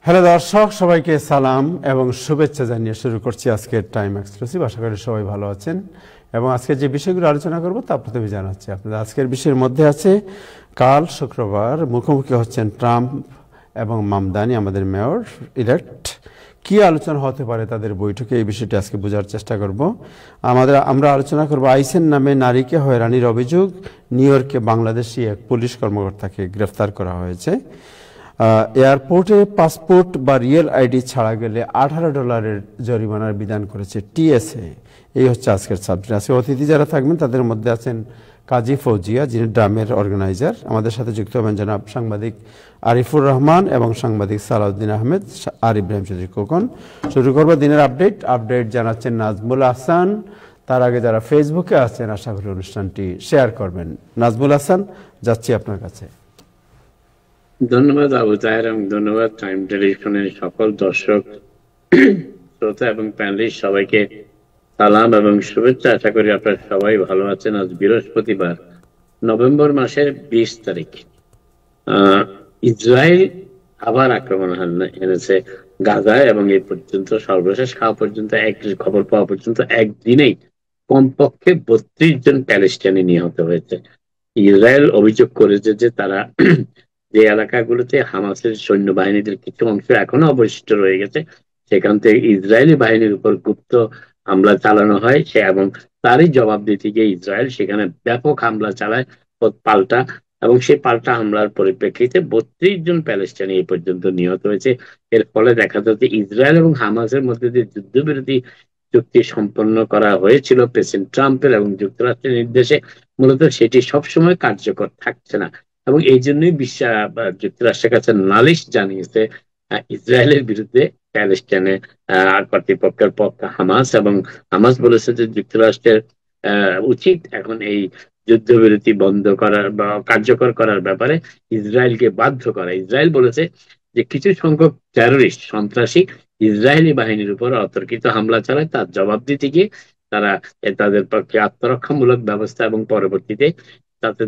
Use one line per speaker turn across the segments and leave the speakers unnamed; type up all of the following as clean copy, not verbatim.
Hello দর্শক, সবাইকে সালাম এবং শুভেচ্ছা জানিয়ে শুরু করছি আজকের টাইম এক্সক্লুসিভ। আশা করি সবাই ভালো আছেন এবং আজকে যে বিষয়গুলো আলোচনা করব তা প্রথমে জানাচ্ছি আপনাদের। আজকের বিষয়ের মধ্যে আছে কাল শুক্রবার মুখোমুখি হচ্ছেন ট্রাম্প এবং মামদানি, আমাদের মেয়র ইলেক্ট। কি আলোচনা হতে পারে তাদের বৈঠকে, এই বিষয়টি আজকে বোঝার চেষ্টা করব। আমরা আলোচনা করব আইসের নামে নারীকে হয়রানির অভিযোগ, নিউ ইয়র্কে বাংলাদেশি এক পুলিশ কর্মকর্তাকে গ্রেফতার করা হয়েছে। এয়ারপোর্টে পাসপোর্ট বা রিয়েল আইডি ছাড়া গেলে $18 জরিমানার বিধান করেছে টিএসএ। এই হচ্ছে আজকের সাবজেক্ট। আজকে অতিথি যারা থাকবেন তাদের মধ্যে আছেন কাজী ফৌজিয়া, যিনি ড্রামের অর্গানাইজার। আমাদের সাথে যুক্ত হবেন জনাব সাংবাদিক আরিফুর রহমান এবং সাংবাদিক সালাউদ্দিন আহমেদ আর ইব্রাহিম চৌধুরী খোকন। শুরু করবো দিনের আপডেট জানাচ্ছেন নাজমুল হাসান। তার আগে যারা ফেসবুকে আছেন আশা করি অনুষ্ঠানটি শেয়ার করবেন। নাজমুল হাসান, যাচ্ছি আপনার কাছে।
ধন্যবাদ আবু তাহের এবং ধন্যবাদ টাইম টেলিভিশনের সকল দর্শক, শ্রোতা এবং প্যানেলিস্ট সবাইকে সালাম এবং শুভেচ্ছা। আশা করি আপনারা সবাই ভালো আছেন। আজ বৃহস্পতিবার, নভেম্বর মাসের 20 তারিখ। ইসরায়েল আবার আক্রমণ এনেছে গাজায় এবং এই পর্যন্ত সর্বশেষ খবর পাওয়া পর্যন্ত একদিনেই কমপক্ষে 32 জন প্যালেস্টাইনি নিহত হয়েছে। ইসরায়েল অভিযোগ করেছে যে তারা যে এলাকাগুলোতে হামাসের সৈন্যবাহিনীদের কিছু অংশ এখনো অবশিষ্ট রয়ে গেছে, সেখান থেকে ইসরায়েলি বাহিনীর উপর গুপ্ত হামলা চালানো হয় এবং তারই জবাব দিতে গিয়ে ইসরায়েল সেখানে ব্যাপক হামলা চালায় পাল্টা, এবং সেই পাল্টা হামলার পরিপ্রেক্ষিতে 32 জন প্যালেস্টাইনি এই পর্যন্ত নিহত হয়েছে। এর ফলে দেখা যাচ্ছে ইসরায়েল এবং হামাসের মধ্যে যে যুদ্ধবিরতি চুক্তি সম্পন্ন করা হয়েছিল প্রেসিডেন্ট ট্রাম্পের এবং যুক্তরাষ্ট্রের নির্দেশে, মূলত সেটি সবসময় কার্যকর থাকছে না। এবং এই জন্যই যুক্তরাষ্ট্রের কাছে নালিশ জানিয়েছে ইসরায়েলের বিরুদ্ধে প্যালেস্টাইনের কর্তৃপক্ষের পক্ষ হামাস। এবং হামাস বলেছে যে যুক্তরাষ্ট্রের উচিত এখন এই যুদ্ধবিরতি বন্ধ করার বা কার্যকর করার ব্যাপারে ইসরায়েলকে বাধ্য করা। ইসরায়েল বলেছে যে কিছু সংখ্যক টেররিস্ট সন্ত্রাসী ইসরায়েলি বাহিনীর উপর অতর্কিত হামলা চালায়, তার জবাব দিতে গিয়ে তারা তাদের পক্ষে আত্মরক্ষামূলক ব্যবস্থা এবং পরবর্তীতে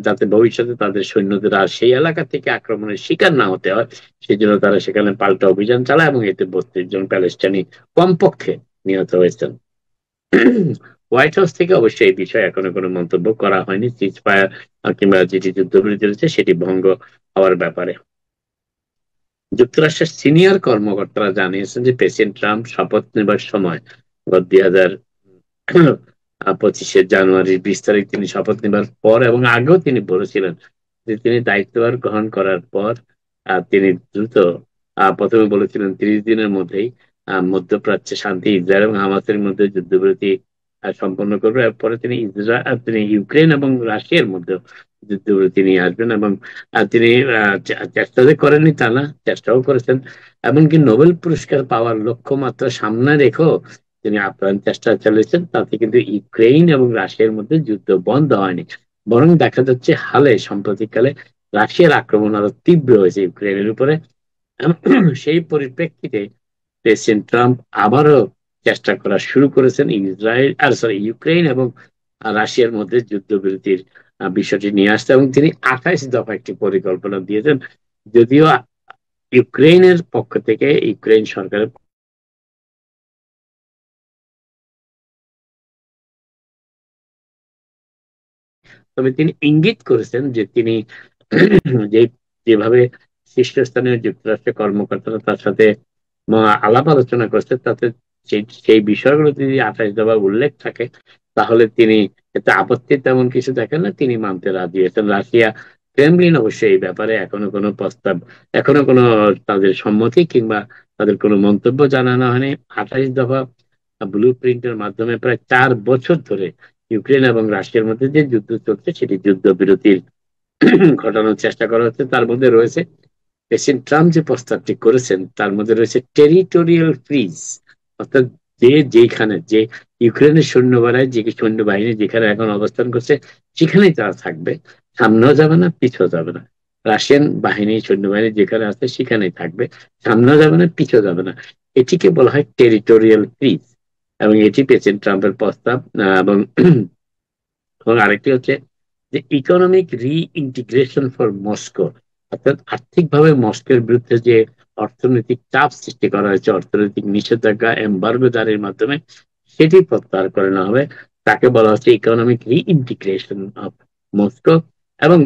যাতে ভবিষ্যতে তাদের সৈন্যদের আর সেই এলাকা থেকে আক্রমণের শিকার না হতে হয়, সেই জন্য তারা সেখানে পাল্টা অভিযান চালায় এবং এতে 32 জন প্যালেস্টাইনি কমপক্ষে নিহত হয়েছেন। হোয়াইট হাউস থেকে অবশ্যই এই বিষয়ে এখনো কোনো মন্তব্য করা হয়নি। সিজ ফায়ার কিংবা যেটি যুদ্ধবিরতি রয়েছে সেটি ভঙ্গ হওয়ার ব্যাপারে। যুক্তরাষ্ট্রের সিনিয়র কর্মকর্তারা জানিয়েছেন যে প্রেসিডেন্ট ট্রাম্প শপথ নেবার সময় 2025 জানুয়ারির 20 তারিখ তিনি শপথ নেবার পর এবং আগেও তিনি বলেছিলেন যে তিনি দায়িত্বভার গ্রহণ করার পর তিনি দ্রুত প্রথমে বলেছিলেন 30 দিনের মধ্যেই মধ্যপ্রাচ্যে শান্তি, ইসরায়েল এবং হামাসের মধ্যে যুদ্ধবিরতি সম্পন্ন করবে। এরপরে তিনি ইউক্রেন এবং রাশিয়ার মধ্যে যুদ্ধবিরতি নিয়ে আসবেন এবং তিনি চেষ্টা যে করেননি তা না, চেষ্টাও করেছেন। এমনকি নোবেল পুরস্কার পাওয়ার লক্ষ্যমাত্রা সামনে রেখেও তিনি আপ্রাণ চেষ্টা চালিয়েছেন। তাতে কিন্তু ইউক্রেন এবং রাশিয়ার মধ্যে যুদ্ধ বন্ধ হয়নি, বরং দেখা যাচ্ছে সাম্প্রতিককালে রাশিয়ার আক্রমণ আরো তীব্র হয়েছে ইউক্রেনের উপরে। সেই পরিপ্রেক্ষিতে প্রেসিডেন্ট ট্রাম্প আবারও চেষ্টা করা শুরু করেছেন ইউক্রেন এবং রাশিয়ার মধ্যে যুদ্ধবিরতির বিষয়টি নিয়ে আসতে, এবং তিনি 28 দফা একটি পরিকল্পনা দিয়েছেন। যদিও ইউক্রেনের পক্ষ থেকে ইউক্রেন সরকারের তবে তিনি ইঙ্গিত করেছেন যে তিনি যেভাবে শীর্ষস্থানীয় যুক্তরাষ্ট্রের কর্মকর্তারা তার সাথে আলাপ আলোচনা করছে, তাতে সেই বিষয়গুলো যদি 28 দফা উল্লেখ থাকে তাহলে তিনি এতে আপত্তি তেমন কিছু দেখেন না, তিনি মানতে রাজি আছেন। রাশিয়া ক্রেমলিন অবশ্যই এই ব্যাপারে এখনো কোনো তাদের সম্মতি কিংবা তাদের কোনো মন্তব্য জানানো হয়নি। 28 দফা ব্লু প্রিন্টের মাধ্যমে প্রায় 4 বছর ধরে ইউক্রেন এবং রাশিয়ার মধ্যে যে যুদ্ধ চলছে সেটি যুদ্ধবিরতির ঘটানোর চেষ্টা করা হচ্ছে। তার মধ্যে রয়েছে প্রেসিডেন্ট ট্রাম্প যে প্রস্তাবটি করেছেন তার মধ্যে রয়েছে টেরিটোরিয়াল ফ্রিজ, অর্থাৎ যে ইউক্রেনের সৈন্যবাহিনী যেখানে এখন অবস্থান করছে সেখানেই তারা থাকবে, সামনেও যাবে না পিছও যাবে না। রাশিয়ান সৈন্যবাহিনী যেখানে আছে সেখানেই থাকবে, সামনেও যাবে না পিছও যাবে না। এটিকে বলা হয় টেরিটোরিয়াল ফ্রিজ এবং এটি প্রেসিডেন্ট ট্রাম্পের প্রস্তাব। এবং আরেকটি হচ্ছে যে ইকোনমিক রিইন্টিগ্রেশন ফর মস্কো, অর্থাৎ আর্থিকভাবে মস্কোর বিরুদ্ধে যে অর্থনৈতিক চাপ সৃষ্টি করা হয়েছে অর্থনৈতিক নিষেধাজ্ঞা এমবার্গো জারির মাধ্যমে, সেটি প্রত্যাহার করে নেওয়া হবে। তাকে বলা হচ্ছে ইকোনমিক রিইন্টিগ্রেশন অফ মস্কো। এবং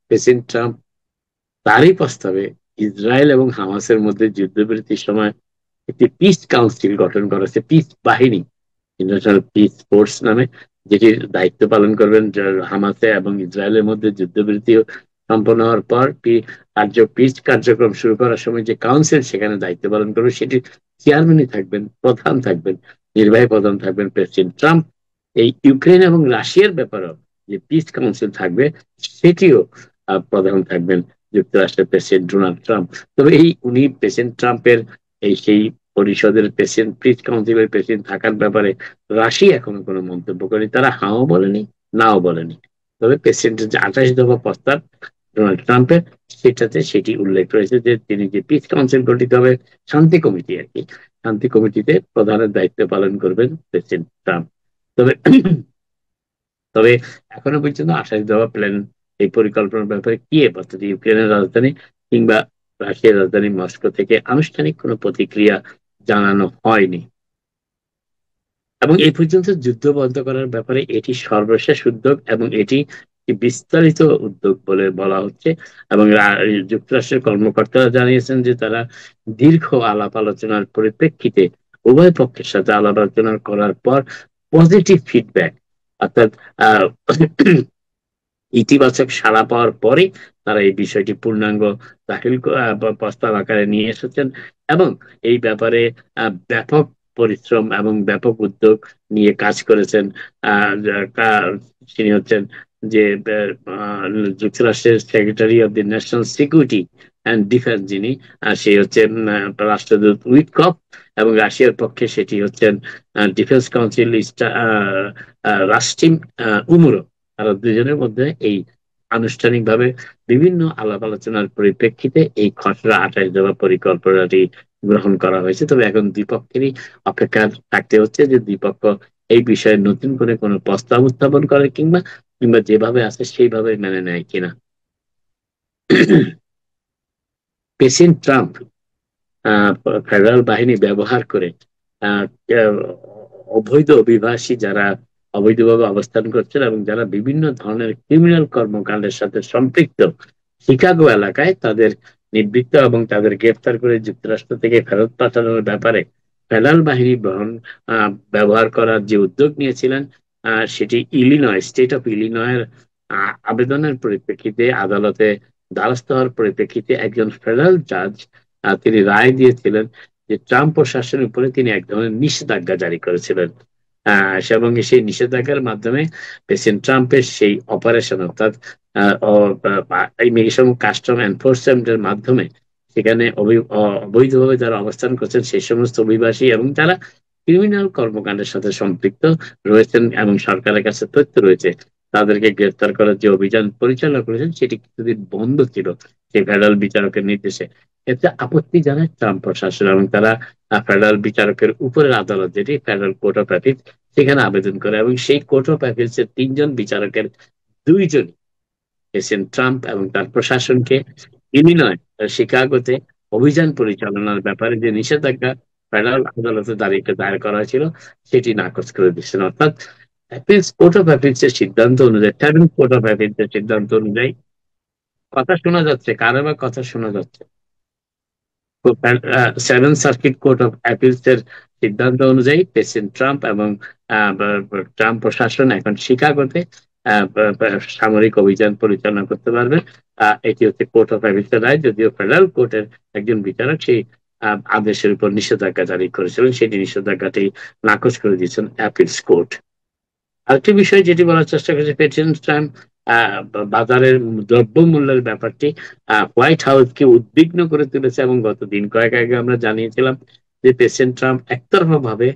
প্রেসিডেন্ট ট্রাম্প তারই প্রস্তাবে ইসরায়েল এবং হামাসের মধ্যে যুদ্ধবিরতির সময় একটি পিস কাউন্সিল গঠন করা হচ্ছে, পিস বাহিনী, ইন্টারন্যাশনাল পিস ফোর্স নামে, যেটির দায়িত্ব পালন করবেন হামাসে এবং ইসরায়েলের মধ্যে যুদ্ধবিরতি সম্পন্ন হওয়ার পর পিস কার্যক্রম শুরু করার সময় যে কাউন্সিল সেখানে দায়িত্ব পালন করবে, সেটি চেয়ারম্যানই থাকবেন, প্রধান থাকবেন, নির্বাহী প্রধান থাকবেন প্রেসিডেন্ট ট্রাম্প। এই ইউক্রেন এবং রাশিয়ার ব্যাপারেও যে পিস কাউন্সিল থাকবে, সেটিও প্রধান থাকবেন যুক্তরাষ্ট্রের প্রেসিডেন্ট ডোনাল্ড ট্রাম্প। তবে উনি প্রেসিডেন্ট ট্রাম্পের সেই পরিষদের প্রেসিডেন্ট, পিস কাউন্সিলের প্রেসিডেন্ট থাকার ব্যাপারে রাশিয়া এখনো কোনো মন্তব্য করেনি। তারা হাও বলেনি, নাও বলেনি। তবে প্রেসিডেন্টের যে 28 দফা প্রস্তাব ডোনাল্ড ট্রাম্পের, সেটি উল্লেখ রয়েছে যে তিনি যে পিস কাউন্সিল গঠিত হবে, শান্তি কমিটি আর কি, শান্তি কমিটিতে প্রধানের দায়িত্ব পালন করবেন প্রেসিডেন্ট ট্রাম্প। তবে তবে এখনো পর্যন্ত 28 দফা প্ল্যান, এই পরিকল্পনার ব্যাপারে কি অর্থাৎ ইউক্রেনের রাজধানী কিংবা রাশিয়ার রাজধানী মস্কো থেকে আনুষ্ঠানিক কোনো প্রতিক্রিয়া জানানো হয়নি। এবং এই পর্যন্ত যুদ্ধ বন্ধ করার ব্যাপারে এটি সর্বশেষ উদ্যোগ এবং এটি বিস্তারিত উদ্যোগ বলে বলা হচ্ছে। এবং যুক্তরাষ্ট্রের কর্মকর্তারা জানিয়েছেন যে তারা দীর্ঘ আলাপ আলোচনার পরিপ্রেক্ষিতে উভয় পক্ষের সাথে আলাপ আলোচনা করার পর পজিটিভ ফিডব্যাক, অর্থাৎ ইতিবাচক সাড়া পাওয়ার পরে তারা এই বিষয়টি পূর্ণাঙ্গ দাখিল প্রস্তাব আকারে নিয়ে এসেছেন। এবং এই ব্যাপারে ব্যাপক পরিশ্রম এবং ব্যাপক উদ্যোগ নিয়ে কাজ করেছেন। তিনি হচ্ছেন যে যুক্তরাষ্ট্রের secretary of the national security and defence, যিনি সেই হচ্ছেন রাষ্ট্রদূত উইটকফ, এবং রাশিয়ার পক্ষে সেটি হচ্ছেন ডিফেন্স কাউন্সিল রাস্টিম উমুরো। তারা দুজনের মধ্যে এই আনুষ্ঠানিকভাবে বিভিন্ন আলাপ আলোচনার পরিপ্রেক্ষিতে এই খসড়া 28 দফা পরিকল্পনাটি গ্রহণ করা হয়েছে। তবে এখন দুই পক্ষেরই অপেক্ষা থাকতে হচ্ছে যে দুই পক্ষ এই বিষয়ে নতুন করে কোনো প্রস্তাব উত্থাপন করে কিংবা যেভাবে আছে সেইভাবে মেনে নেয় কিনা। প্রেসিডেন্ট ট্রাম্প ফেডারেল বাহিনী ব্যবহার করে অবৈধ অভিবাসী যারা অবৈধভাবে অবস্থান করছেন এবং যারা বিভিন্ন ধরনের ক্রিমিনাল কর্মকাণ্ডের সাথে সম্পৃক্ত, শিকাগো এলাকায় তাদের নিবৃত্ত এবং তাদের গ্রেফতার করে যুক্তরাষ্ট্র থেকে ফেরত পাঠানোর ব্যাপারে ফেডারেল বাহিনী ব্যবহার করার যে উদ্যোগ নিয়েছিলেন, সেটি স্টেট অফ ইলিনয়ের আবেদনের পরিপ্রেক্ষিতে, আদালতে দ্বারস্থ হওয়ার পরিপ্রেক্ষিতে একজন ফেডারেল জাজ তিনি রায় দিয়েছিলেন যে ট্রাম্প প্রশাসনের উপরে তিনি এক ধরনের নিষেধাজ্ঞা জারি করেছিলেন। এবং সেই নিষেধাজ্ঞার মাধ্যমে প্রেসিডেন্ট ট্রাম্পের সেই অপারেশন, অর্থাৎ ইমিগ্রেশন কাস্টম এনফোর্সমেন্টের মাধ্যমে সেখানে অবৈধভাবে যারা অবস্থান করছেন সেই সমস্ত অভিবাসী এবং যারা ক্রিমিনাল কর্মকাণ্ডের সাথে সম্পৃক্ত রয়েছেন এবং সরকারের কাছে তথ্য রয়েছে, তাদেরকে গ্রেফতার করার যে অভিযান পরিচালনা করেছেন সেটি কিছুদিন বন্ধ ছিল সেই ফেডারেল বিচারকের নির্দেশে। এতে আপত্তি জানায় ট্রাম্প প্রশাসন এবং তারা ফেডারেল বিচারকের উপরের আদালত, যেটি ফেডারেল কোর্ট অফ অ্যাপিল, সেখানে আবেদন করে। এবং সেই কোর্ট অফ অ্যাপিলস এর 3 জন বিচারকের 2 জনই প্রেসিডেন্ট ট্রাম্প এবং তার প্রশাসনকে ইলিনয় শিকাগোতে অভিযান পরিচালনার ব্যাপারে যে নিষেধাজ্ঞা ফেডারেল আদালতে দায়ের করা হয়েছিল সেটি নাকচ করে দিচ্ছেন। অর্থাৎ কোর্ট অফ অ্যাপিলস এর সিদ্ধান্ত অনুযায়ী, কোর্ট অফ অ্যাপিলস এর সিদ্ধান্ত অনুযায়ী, কথা শোনা যাচ্ছে, কারো বা কথা শোনা যাচ্ছে, seven circuit court of appeals এর সিদ্ধান্ত অনুযায়ী প্রেসিডেন্ট ট্রাম্প এবং ট্রাম্প প্রশাসন এখন শিকাগোতে সামরিক অভিযান পরিচালনা করতে পারবে। এটি হচ্ছে কোর্ট অফ অ্যাপিলস এর রায়, যদিও ফেডারেল কোর্টের একজন বিচারক সেই আদেশের উপর নিষেধাজ্ঞা জারি করেছিলেন, সেটি নিষেধাজ্ঞাটি নাকচ করে দিয়েছেন অ্যাপিলস কোর্ট। আরেকটি বিষয় যেটি বলার চেষ্টা করেছে প্রেসিডেন্ট ট্রাম্প, বাজারের দ্রব্যমূল্যের ব্যাপারটি হোয়াইট হাউসকে উদ্বিগ্ন করে তুলেছে। এবং গত দিন কয়েক আগে আমরা জানিয়েছিলাম যে প্রেসিডেন্ট ট্রাম্প একতরফা ভাবে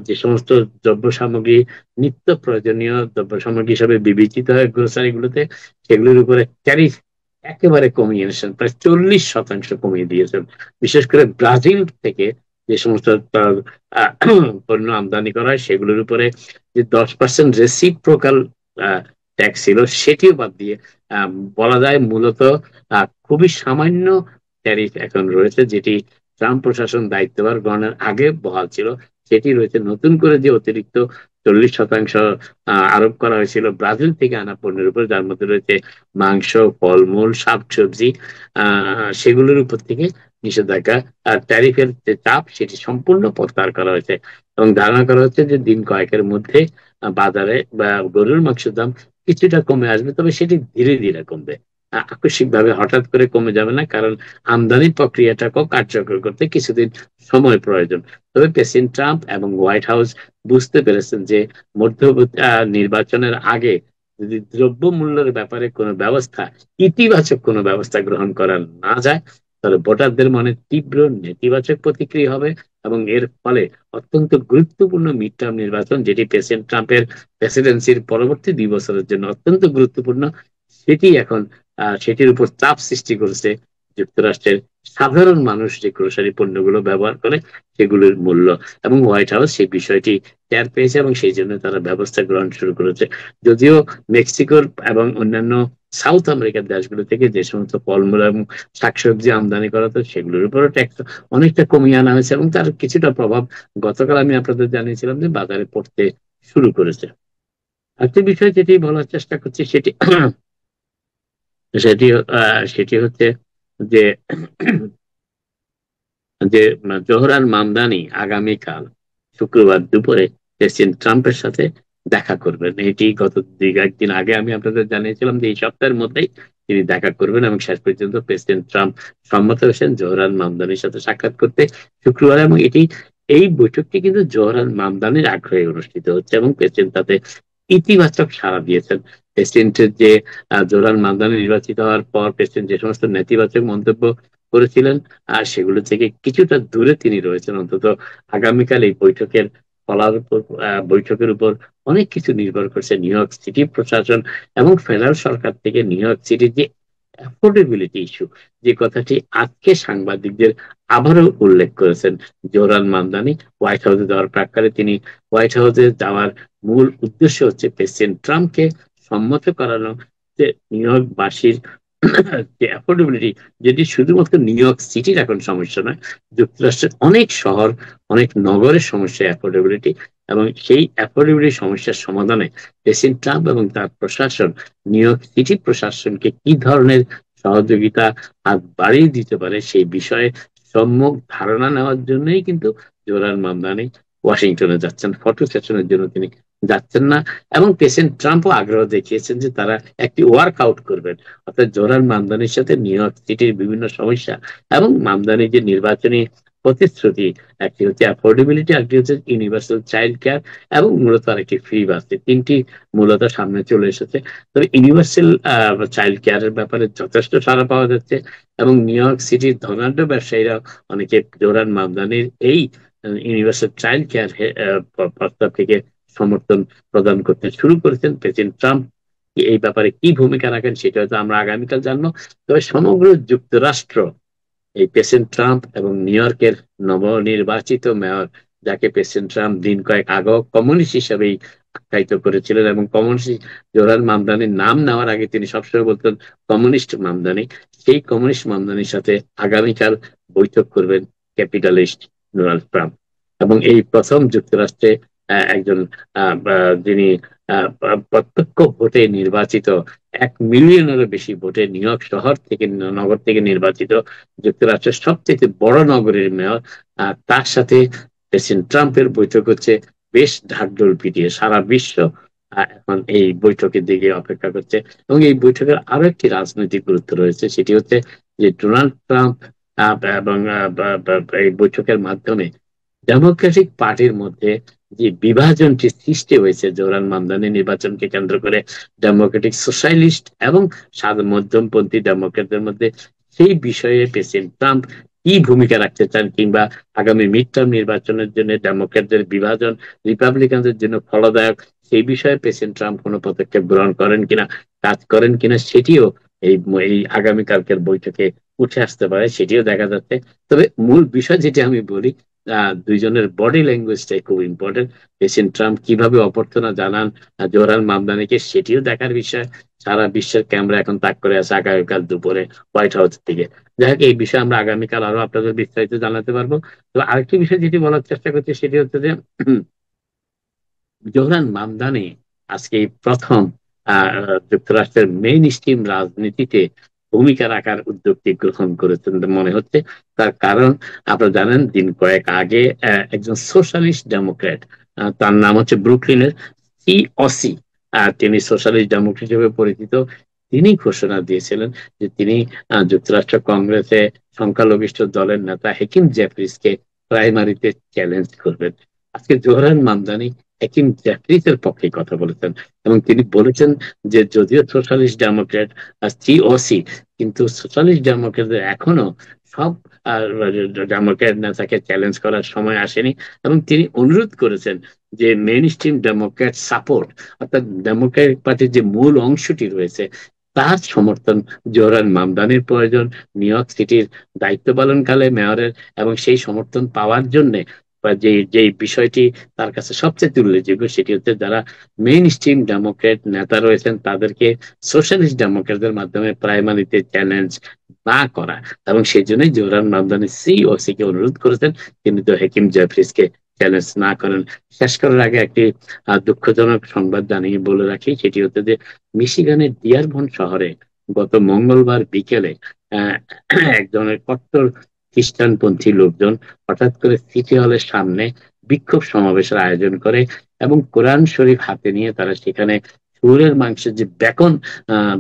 যে সমস্ত দ্রব্য সামগ্রী নিত্য প্রয়োজনীয় দ্রব্য সামগ্রী হিসাবে বিবেচিত হয় গ্রোসারি গুলোতে, সেগুলোর উপরে ট্যারিফ একেবারে কমিয়ে এনেছেন, প্রায় 40% কমিয়ে দিয়েছেন। বিশেষ করে ব্রাজিল থেকে যে সমস্ত পণ্য আমদানি করা হয় সেগুলোর উপরে যে 10% রেসিপ্রোকাল ট্যাক্স ছিল সেটিও বাদ দিয়ে বলা যায় মূলত খুবই সামান্য ট্যারিফ এখন রয়েছে, যেটি ট্রাম্প প্রশাসন দায়িত্বভার গ্রহণের আগে বহাল ছিল, সেটি রয়েছে। নতুন করে যে অতিরিক্ত 40% আরোপ করা হয়েছিল ব্রাজিল থেকে আনা পণ্যের উপর, যার মধ্যে রয়েছে মাংস, ফলমূল, শাকসবজি, সেগুলোর উপর থেকে নিষেধাজ্ঞা, ট্যারিফের যে চাপ সেটি সম্পূর্ণ প্রত্যাহার করা হয়েছে। এবং ধারণা করা হচ্ছে যে দিন কয়েকের মধ্যে বাজারে বা গরুর মাংসের দাম কিছুটা কমে আসবে, তবে সেটি ধীরে ধীরে কমবে, আকস্মিক ভাবে হঠাৎ করে কমে যাবে না, কারণ আমদানি প্রক্রিয়াটাকেও কার্যকর করতে কিছুদিন সময় প্রয়োজন। তবে প্রেসিডেন্ট ট্রাম্প এবং হোয়াইট হাউস বুঝতে পেরেছেন যে মধ্যবর্তী নির্বাচনের আগে যদি দ্রব্য মূল্যের ব্যাপারে কোনো ব্যবস্থা, ইতিবাচক কোনো ব্যবস্থা গ্রহণ করা না যায়, তাহলে ভোটারদের মনে তীব্র নেতিবাচক প্রতিক্রিয়া হবে। এবং এর ফলে অত্যন্ত গুরুত্বপূর্ণ মিড টার্ম নির্বাচন, যেটি প্রেসিডেন্ট ট্রাম্পের প্রেসিডেন্সির পরবর্তী 2 বছরের জন্য অত্যন্ত গুরুত্বপূর্ণ, সেটি এখন সেটির উপর চাপ সৃষ্টি করেছে যুক্তরাষ্ট্রের সাধারণ মানুষ যে গ্রোসারি পণ্যগুলো ব্যবহার করে সেগুলোর মূল্য। এবং হোয়াইট হাউস সেই বিষয়টি টের পেয়েছে এবং সেই জন্য তারা ব্যবস্থা গ্রহণ শুরু করেছে। যদিও মেক্সিকোর এবং অন্যান্য সাউথ আমেরিকার দেশগুলো থেকে যে সমস্ত ফলমূল এবং শাকসবজি আমদানি করা হতো সেগুলোর উপরও ট্যাক্স অনেকটা কমিয়ে আনা হয়েছে, এবং তার কিছুটা প্রভাব গতকাল আমি আপনাদের জানিয়েছিলাম যে বাজারে পড়তে শুরু করেছে। আরেকটি বিষয় যেটি বলার চেষ্টা করছি সেটি সেটি সেটি হচ্ছে যে যে জোহরান মামদানি আগামীকাল শুক্রবার দুপুরে প্রেসিডেন্ট ট্রাম্পের সাথে দেখা করবেন। এটি গত একদিন আগে আমি আপনাদের জানিয়েছিলাম যে এই সপ্তাহের মধ্যেই তিনি দেখা করবেন, এবং শেষ পর্যন্ত প্রেসিডেন্ট ট্রাম্প সম্মত হয়েছেন জোহরান মামদানির সাথে সাক্ষাৎ করতে শুক্রবার। এবং এই বৈঠকটি কিন্তু জোহরান মামদানির আগ্রহে অনুষ্ঠিত হচ্ছে, এবং প্রেসিডেন্ট তাতে ইতিবাচক সাড়া দিয়েছেন। প্রেসিডেন্টের যে জোহরান মামদানি নির্বাচিত হওয়ার পর প্রেসিডেন্ট যে সমস্ত নেতিবাচক মন্তব্য করেছিলেন, আর সেগুলো থেকে কিছুটা দূরে তিনি রয়েছেন। অন্তত আগামীকাল এই বৈঠকের উপর অনেক কিছু নির্ভর করছে। নিউ ইয়র্ক সিটি প্রশাসন এবং ফেডারেল সরকার থেকে নিউ ইয়র্ক সিটির যে অ্যাফোর্ডেবিলিটি ইস্যু, যে কথাটি আজকে সাংবাদিকদের আবারও উল্লেখ করেছেন জোহরান মামদানি হোয়াইট হাউসে যাওয়ার প্রাক্কালে। তিনি হোয়াইট হাউসে যাওয়ার মূল উদ্দেশ্য হচ্ছে প্রেসিডেন্ট ট্রাম্পকে সম্মত করানো যে নিউ ইয়র্কবাসীর যে অ্যাফোর্ডেবিলিটি, যেটি শুধুমাত্র নিউ ইয়র্ক সিটির এখন সমস্যা নয়, যুক্তরাষ্ট্রের অনেক শহর, অনেক নগরের সমস্যা অ্যাফোর্ডেবিলিটি। এবং সেই অ্যাফোর্ডেবিলিটি সমস্যার সমাধানে প্রেসিডেন্ট ট্রাম্প এবং তার প্রশাসন নিউ ইয়র্ক সিটি প্রশাসনকে কি ধরনের সহযোগিতা হাত বাড়িয়ে দিতে পারে সেই বিষয়ে সম্যক ধারণা নেওয়ার জন্যই কিন্তু জোহরান মামদানি ওয়াশিংটনে যাচ্ছেন। ফটো সেশনের জন্য তিনি যাচ্ছেন না। এবং প্রেসিডেন্ট ট্রাম্পও আগ্রহ দেখিয়েছেন যে তারা একটি ওয়ার্কআউট করবেন, অর্থাৎ জোহরান মামদানির সাথে নিউ ইয়র্ক সিটির বিভিন্ন সমস্যা এবং মামদানির যে নির্বাচনী প্রতিশ্রুতি, একটি হচ্ছে অ্যাফোর্ডেবিলিটি, একটি হচ্ছে ইউনিভার্সাল চাইল্ড কেয়ার, এবং মূলত আরেকটি ফ্রি বাস, তিনটি মূলত সামনে চলে এসেছে। তবে ইউনিভার্সাল চাইল্ড কেয়ারের ব্যাপারে যথেষ্ট সাড়া পাওয়া যাচ্ছে, এবং নিউ ইয়র্ক সিটির ধনাঢ্য ব্যবসায়ীরা অনেকে জোহরান মামদানির এই ইউনিভার্সাল চাইল্ড কেয়ার প্রস্তাব থেকে সমর্থন প্রদান করতে শুরু করেছেন। প্রেসিডেন্ট ট্রাম্প এই ব্যাপারে কি ভূমিকা রাখেন সেটা হয়তো আমরা আগামীকাল জানবো। তবে সমগ্র যুক্তরাষ্ট্র এই প্রেসিডেন্ট ট্রাম্প এবং নিউ ইয়র্কের নবনির্বাচিত মেয়র, যাকে প্রেসিডেন্ট ট্রাম্প দিন কয়েক আগেও কমিউনিস্ট হিসেবেই আখ্যায়িত করেছিলেন, এবং কমিউনিস্ট জোহরান মামদানির নাম নেওয়ার আগে তিনি সবসময় বলতেন কমিউনিস্ট মামদানি, সেই কমিউনিস্ট মামদানির সাথে আগামীকাল বৈঠক করবেন ক্যাপিটালিস্ট ডোনাল্ড ট্রাম্প। এবং এই প্রথম যুক্তরাষ্ট্রে একজন যিনি প্রত্যক্ষ ভোটে নির্বাচিত, 1 মিলিয়নেরও বেশি ভোটে নিউ ইয়র্ক শহর থেকে, নগর থেকে নির্বাচিত যুক্তরাষ্ট্রের সবচেয়ে বড় নগরের মেয়র, তার সাথে প্রেসিডেন্ট ট্রাম্পের বৈঠক হচ্ছে বেশ ঢাকঢোল পিটিয়ে। সারা বিশ্ব এখন এই বৈঠকের দিকে অপেক্ষা করছে। এবং এই বৈঠকের আরো একটি রাজনৈতিক গুরুত্ব রয়েছে, সেটি হচ্ছে যে ডোনাল্ড ট্রাম্প এবং এই বৈঠকের মাধ্যমে ডেমোক্রেটিক পার্টির মধ্যে যে বিভাজনটি সৃষ্টি হয়েছে জোহরান মামদানি নির্বাচনকে কেন্দ্র করে, ডেমোক্রেটিক সোশ্যালিস্ট এবং মধ্যমপন্থী ডেমোক্রেটদের মধ্যে, সেই বিষয়ে প্রেসিডেন্ট ট্রাম্প কি ভূমিকা রাখতে চান, কিংবা আগামী মিড টার্ম নির্বাচনের জন্য ডেমোক্রেটদের বিভাজন রিপাবলিকানদের জন্য ফলদায়ক, সেই বিষয়ে প্রেসিডেন্ট ট্রাম্প কোনো পদক্ষেপ গ্রহণ করেন কিনা, কাজ করেন কিনা, সেটিও এই আগামীকালকের বৈঠকে উঠে আসতে পারে, সেটিও দেখা যাচ্ছে। তবে মূল বিষয় যেটি আমি বলি দুইজনের বডি ল্যাঙ্গুয়েজটাই খুব ইম্পর্টেন্ট। প্রেসিডেন্ট ট্রাম্প কিভাবে অভ্যর্থনা জানান জোহরান মামদানিকে, সেটিও দেখার বিষয়। সারা বিশ্বের ক্যামেরা এখন তাক করে আছে আগামীকাল দুপুরে হোয়াইট হাউস থেকে। যাই হোক, এই বিষয়ে আমরা আগামীকাল আরো আপনাদের বিস্তারিত জানাতে পারবো। তো আরেকটি বিষয় যেটি বলার চেষ্টা করছি সেটি হচ্ছে যে জোহরান মামদানি আজকে এই প্রথম যুক্তরাষ্ট্রের মেইন স্ট্রিম রাজনীতিতে ভূমিকা রাখার উদ্যোগটি গ্রহণ করেছেন মনে হচ্ছে। তার কারণ আপনারা জানেন, দিন কয়েক আগে একজন সোশ্যালিস্ট ডেমোক্র্যাট, তার নাম হচ্ছে ব্রুকলিনের সিওসি, তিনি সোশ্যালিস্ট ডেমোক্রেট হিসেবে পরিচিত, তিনি ঘোষণা দিয়েছিলেন যে তিনি যুক্তরাষ্ট্র কংগ্রেসে সংখ্যালঘিষ্ঠ দলের নেতা হেকিম জেফরিসকে প্রাইমারিতে চ্যালেঞ্জ করবেন। আজকে জোহরান মামদানি হেকিম জেফরিসের পক্ষে কথা বলেছেন এবং তিনি বলেছেন যে যদিও সোশ্যালিস্ট ডেমোক্রেট সিওসি, কিন্তু সোশ্যালিস্ট ডেমোক্রেটদের এখনো সব ডেমোক্রেট নেতাকে চ্যালেঞ্জ করার সময় আসেনি। এবং তিনি অনুরোধ করেছেন যে মেইন স্ট্রিম ডেমোক্রেট সাপোর্ট, অর্থাৎ ডেমোক্রেটিক পার্টির যে মূল অংশটি রয়েছে তার সমর্থন জোহরান মামদানির প্রয়োজন নিউ ইয়র্ক সিটির দায়িত্ব পালনকালে মেয়রের, এবং সেই সমর্থন পাওয়ার জন্য যে যে বিষয়টি তার কাছে সবচেয়ে উল্লেখযোগ্য সেটি হচ্ছে যারা মেইন স্ট্রিম ডেমোক্রেট নেতা রয়েছেন তাদেরকে সোশ্যালিস্ট ডেমোক্রেটদের মাধ্যমে প্রাইমারিতে চ্যালেঞ্জ না করা। এবং সেই জন্যই জোহরান মামদানি সিওসি কে অনুরোধ করেছেন তিনি তো হেকিম জেফরিসকে চ্যালেঞ্জ না করেন। শেষ করার আগে একটি দুঃখজনক সংবাদ জানিয়ে বলে রাখি, সেটি হচ্ছে যে মিশিগানের ডিয়ারবন শহরে গত মঙ্গলবার বিকেলে একজনের কট্টর খ্রিস্টানপন্থী লোকজন হঠাৎ করে সিটি হলের সামনে বিক্ষোভ সমাবেশের আয়োজন করে এবং কোরআন শরীফ হাতে নিয়ে তারা সেখানে শুয়োরের মাংসের যে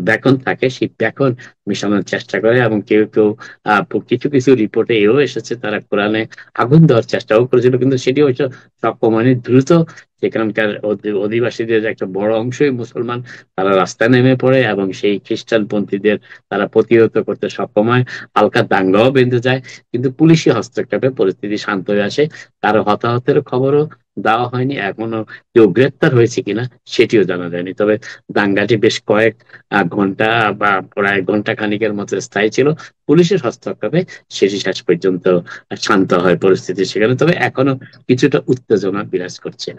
বেকন থাকে সেই বেকন মিশানোর চেষ্টা করে। এবং কেউ কেউ কিছু কিছু রিপোর্টে এও এসেছে তারা কোরআনে আগুন দেওয়ার চেষ্টাও করেছিল, কিন্তু সেটি হয়তো সক্ষম হয়নি। দ্রুত সেখানকার অধিবাসীদের একটা বড় অংশই মুসলমান, তারা রাস্তায় নেমে পড়ে এবং সেই খ্রিস্টানপন্থীদের তারা প্রতিহত করতে সক্ষম হয়। হালকা দাঙ্গাও বেঁধে যায়, কিন্তু পুলিশি হস্তক্ষেপে পরিস্থিতি শান্ত হয়ে আসে। কারো হতাহতের খবরও দেওয়া হয়নি, এখনো কেউ গ্রেপ্তার হয়েছে কিনা সেটিও জানা যায়নি। তবে দাঙ্গাটি বেশ কয়েক ঘন্টা বা প্রায় ঘন্টা খানিকের মতো স্থায়ী ছিল। পুলিশের হস্তক্ষেপে সেটি শেষ পর্যন্ত শান্ত হয় পরিস্থিতি সেখানে। তবে এখনো কিছুটা উত্তেজনা বিরাজ করছে।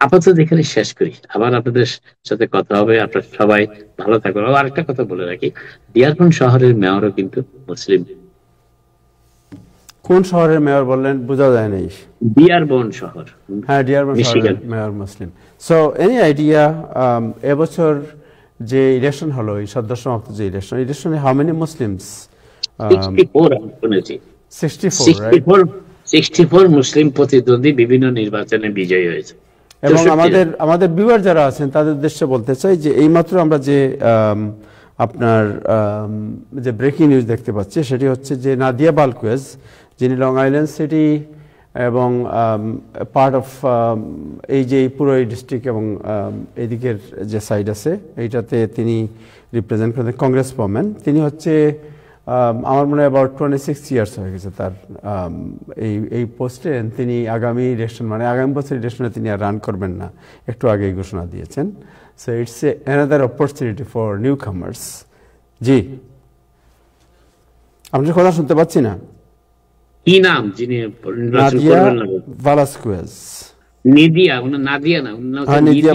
আপাতত এখানে শেষ করি, আবার আপনাদের সাথে কথা হবে। আপনারা সবাই ভালো থাকবেন। আরেকটা কথা বলে রাখি, ডিয়ারবন শহরের মেয়রও কিন্তু মুসলিম।
কোন শহরের মেয়র বললেন? বোঝা যায় নাই।
ডিয়ারবন শহর,
হ্যাঁ, ডিয়ারবন শহরের মেয়র মুসলিম। সো এনি আইডিয়া এবছর যে ইলেকশন হলো, এই সদ্য সমাপ্ত যে ইলেকশনে হাউ মেনি মুসলিমস?
64 আমি শুনেছি। 64 মুসলিম প্রতিদ্বন্দ্বী বিভিন্ন নির্বাচনে বিজয়ী হয়েছে।
এবং আমাদের ভিউয়ার যারা আছেন তাদের উদ্দেশ্যে বলতে চাই যে এইমাত্র আমরা যে আপনার যে ব্রেকিং নিউজ দেখতে পাচ্ছি সেটি হচ্ছে যে নাদিয়া বালকুয়েজ, যিনি লং আইল্যান্ড সিটি এবং পার্ট অফ এই যে পুরো এই ডিস্ট্রিক্ট এবং এদিকের যে সাইড আছে এইটাতে তিনি রিপ্রেজেন্ট করেন কংগ্রেস ওম্যান। তিনি হচ্ছে আমার মনে হয় অ্যাবাউট 26 ইয়ার্স হয়ে গেছে তার এই পোস্টে। তিনি আগামী ইলেকশন মানে আগামী বছর ইলেকশনে তিনি আর রান করবেন না, একটু আগেই ঘোষণা দিয়েছেন। So it's another opportunity for newcomers. জি, আপনার কথা শুনতে পাচ্ছি না।
কি নাম যিনি
Nadia Velasquez?
Nadia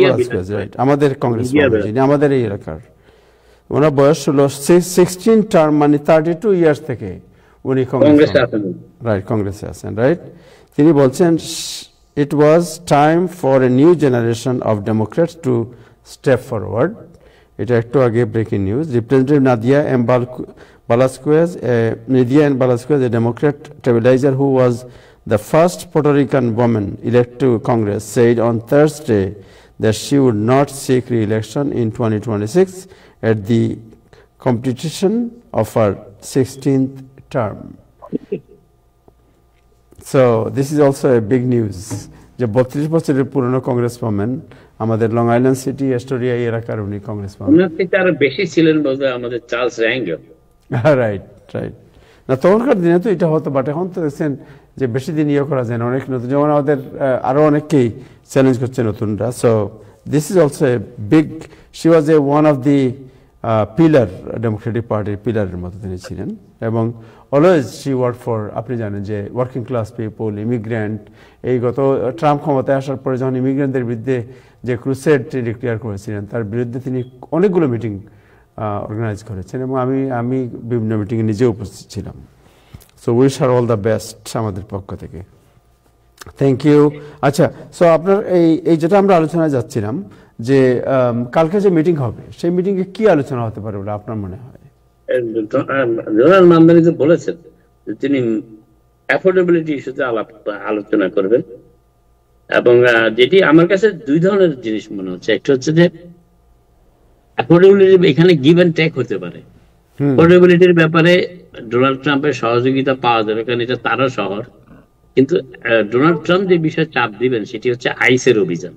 Velasquez, right, আমাদের কংগ্রেস যিনি আমাদের এই এলাকার। ওনার বয়স হলো 16 টার্ম, মানে 32 ইয়ার্স থেকে উনি কংগ্রেসে আছেন, রাইট, কংগ্রেসে আছেন, রাইট। তিনি বলছেন it was time for a new generation of Democrats to step forward. এটা একটু আগে breaking news. Representative Nadia Velasquez, a Democrat stabilizer who was the first Puerto Rican woman elected to Congress, said on Thursday that she would not seek re-election in 2026 at the completion of her 16th term. So this is also a big news. যে 32 বছরের পুরনো Congress woman, আমাদের long island city Astoria এলাকার উনি Congress woman.
ওনার থেকে আরো বেশি ছিলেন বলতে আমাদের চার্লস র্যাঙ্গেল।
Right, right. না, তখনকার দিনে তো এটা হতো, বাট এখন তো দেখছেন যে বেশি দিন ইয়ে করা যায় না, অনেক নতুন, যেমন আমাদের আরো অনেককেই চ্যালেঞ্জ করছে নতুনরা। So this is also a big, she was A one of the pillar, Democratic পার্টির পিলারের মতো তিনি ছিলেন। এবং অলওয়েজ শি ওয়ার্ক ফর, আপনি জানেন যে ওয়ার্কিং ক্লাস পিপল, ইমিগ্রেন্ট। এই গত ট্রাম্প ক্ষমতায় আসার পরে যখন ইমিগ্রেন্টদের বিরুদ্ধে যে ক্রুসেড ডিক্লেয়ার করেছিলেন, তার বিরুদ্ধে তিনি অনেকগুলো মিটিং অর্গানাইজ করেছেন, এবং আমি বিভিন্ন মিটিংয়ে নিজে উপস্থিত ছিলাম। সো উইশ আর অল দ্য বেস্ট আমাদের পক্ষ থেকে। Thank you. আচ্ছা, সো আপনার এই যেটা আমরা আলোচনায় যাচ্ছিলাম যে কালকে যে মিটিং হবে, সেই মিটিংয়ে কি আলোচনা হতে পারে বলে আপনার মনে হয়?
জোহরান মামদানি যে বলেছেন তিনি অ্যাফোর্ডেবিলিটি ইস্যুতে আলোচনা করবেন, এবং যেটি আমার কাছে দুই ধরনের জিনিস মনে হচ্ছে। একটা হচ্ছে যে অ্যাফোর্ডেবিলিটি এখানে গিভ এন্ড টেক হতে পারে। অ্যাফোর্ডেবিলিটির ব্যাপারে ডোনাল্ড ট্রাম্পের সহযোগিতা পাওয়া যাবে, কারণ এটা তারও শহর। কিন্তু ডোনাল্ড ট্রাম্প যে বিষয়ে চাপ দিবেন সেটি হচ্ছে আইসের অভিযান।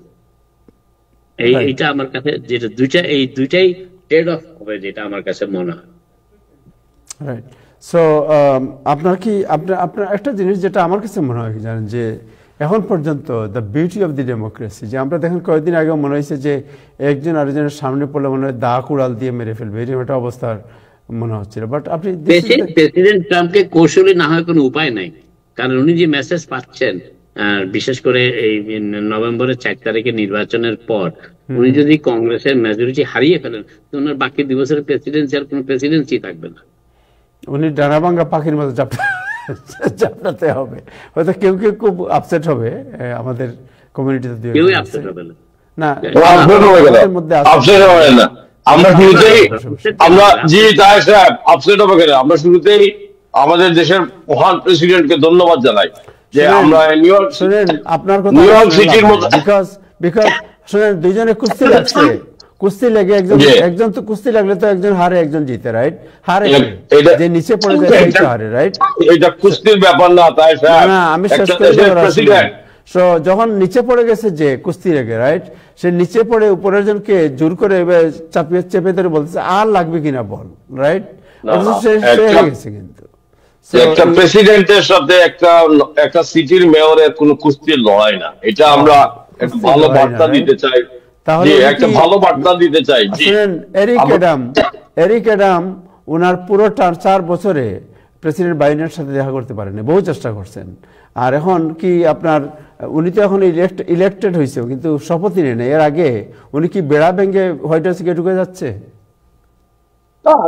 এইটা আমার কাছে যেটা দুইটাই ট্রেড অফ হবে, যেটা আমার কাছে মনে হয়।
রাইট। সো আপনার একটা জিনিস যেটা আমার কাছে মনে হয় কি জানেন, যে এখন পর্যন্ত the beauty of the democracy, যে আমরা দেখেন কয়েকদিন আগে মনে হয়েছে যে একজন আরেকজনের সামনে পড়লে মনে হয় দা কুড়াল দিয়ে মেরে ফেলবে, এরকম একটা অবস্থার মনে হচ্ছিল। বাট আপনি
প্রেসিডেন্ট ট্রাম্পকে কৌশলী না হয় কোনো উপায় নাই, কারণ উনি যে মেসেজ পাচ্ছেন, বিশেষ করে এই নভেম্বরের 4 তারিখে নির্বাচনের পর উনি যদি কংগ্রেসের মেজরিটি হারিয়ে ফেলেন, তো ওনার বাকি 2 বছরের প্রেসিডেন্সিয়াল কোনো প্রেসিডেন্সি থাকবে না।
উনি ডানাভাঙ্গা পাখির মতো চাপটাতে হবে। হয়তো কেউ কেউ খুব আপসেট হবে, আমাদের কমিউনিটিতে
কেউই আপসেট হবে না।
না,
আমরা শুরুতেই আমাদের দেশের মহান প্রেসিডেন্টকে ধন্যবাদ জানাই যে আমরা
আপনার কথা বিকজ শুনেন, দুইজনে কুস্তি লাগছে, কুস্তি লেগে একজন তো কুস্তি লাগলে তো একজন হারে একজন জিতে, রাইট? হারে যে নিচে পড়ে যায় সেই তো হারে, রাইট?
এটা কুস্তির ব্যাপার না, তাই
না, আমি শেষ করে সো যখন নিচে পড়ে গেছে যে কুস্তি লেগে, রাইট, সে নিচে পড়ে উপরের জনকে জোর করে চেপে ধরে বলতেছে আর লাগবে কিনা বল, রাইট? গেছে কিন্তু
একটা প্রেসিডেন্টের সাথে একটা সিটির মেয়রের কোনো কুস্তির লড়াই না। এটা আমরা একটা ভালো বার্তা দিতে চাই,
তাহলে
একটা ভালো বার্তা দিতে চাই।
এরিক অ্যাডাম ওনার পুরো 4 বছরে প্রেসিডেন্ট বাইডেনের সাথে দেখা করতে পারেনি, বহু চেষ্টা করছেন। আর এখন কি আপনার উনি তো এখন ইলেক্টেড হয়েছে, কিন্তু শপথই নেন। এর আগে উনি কি বেড়া ভেঙে হোয়াইট হাউসে গিয়ে ঢুকে যাচ্ছে?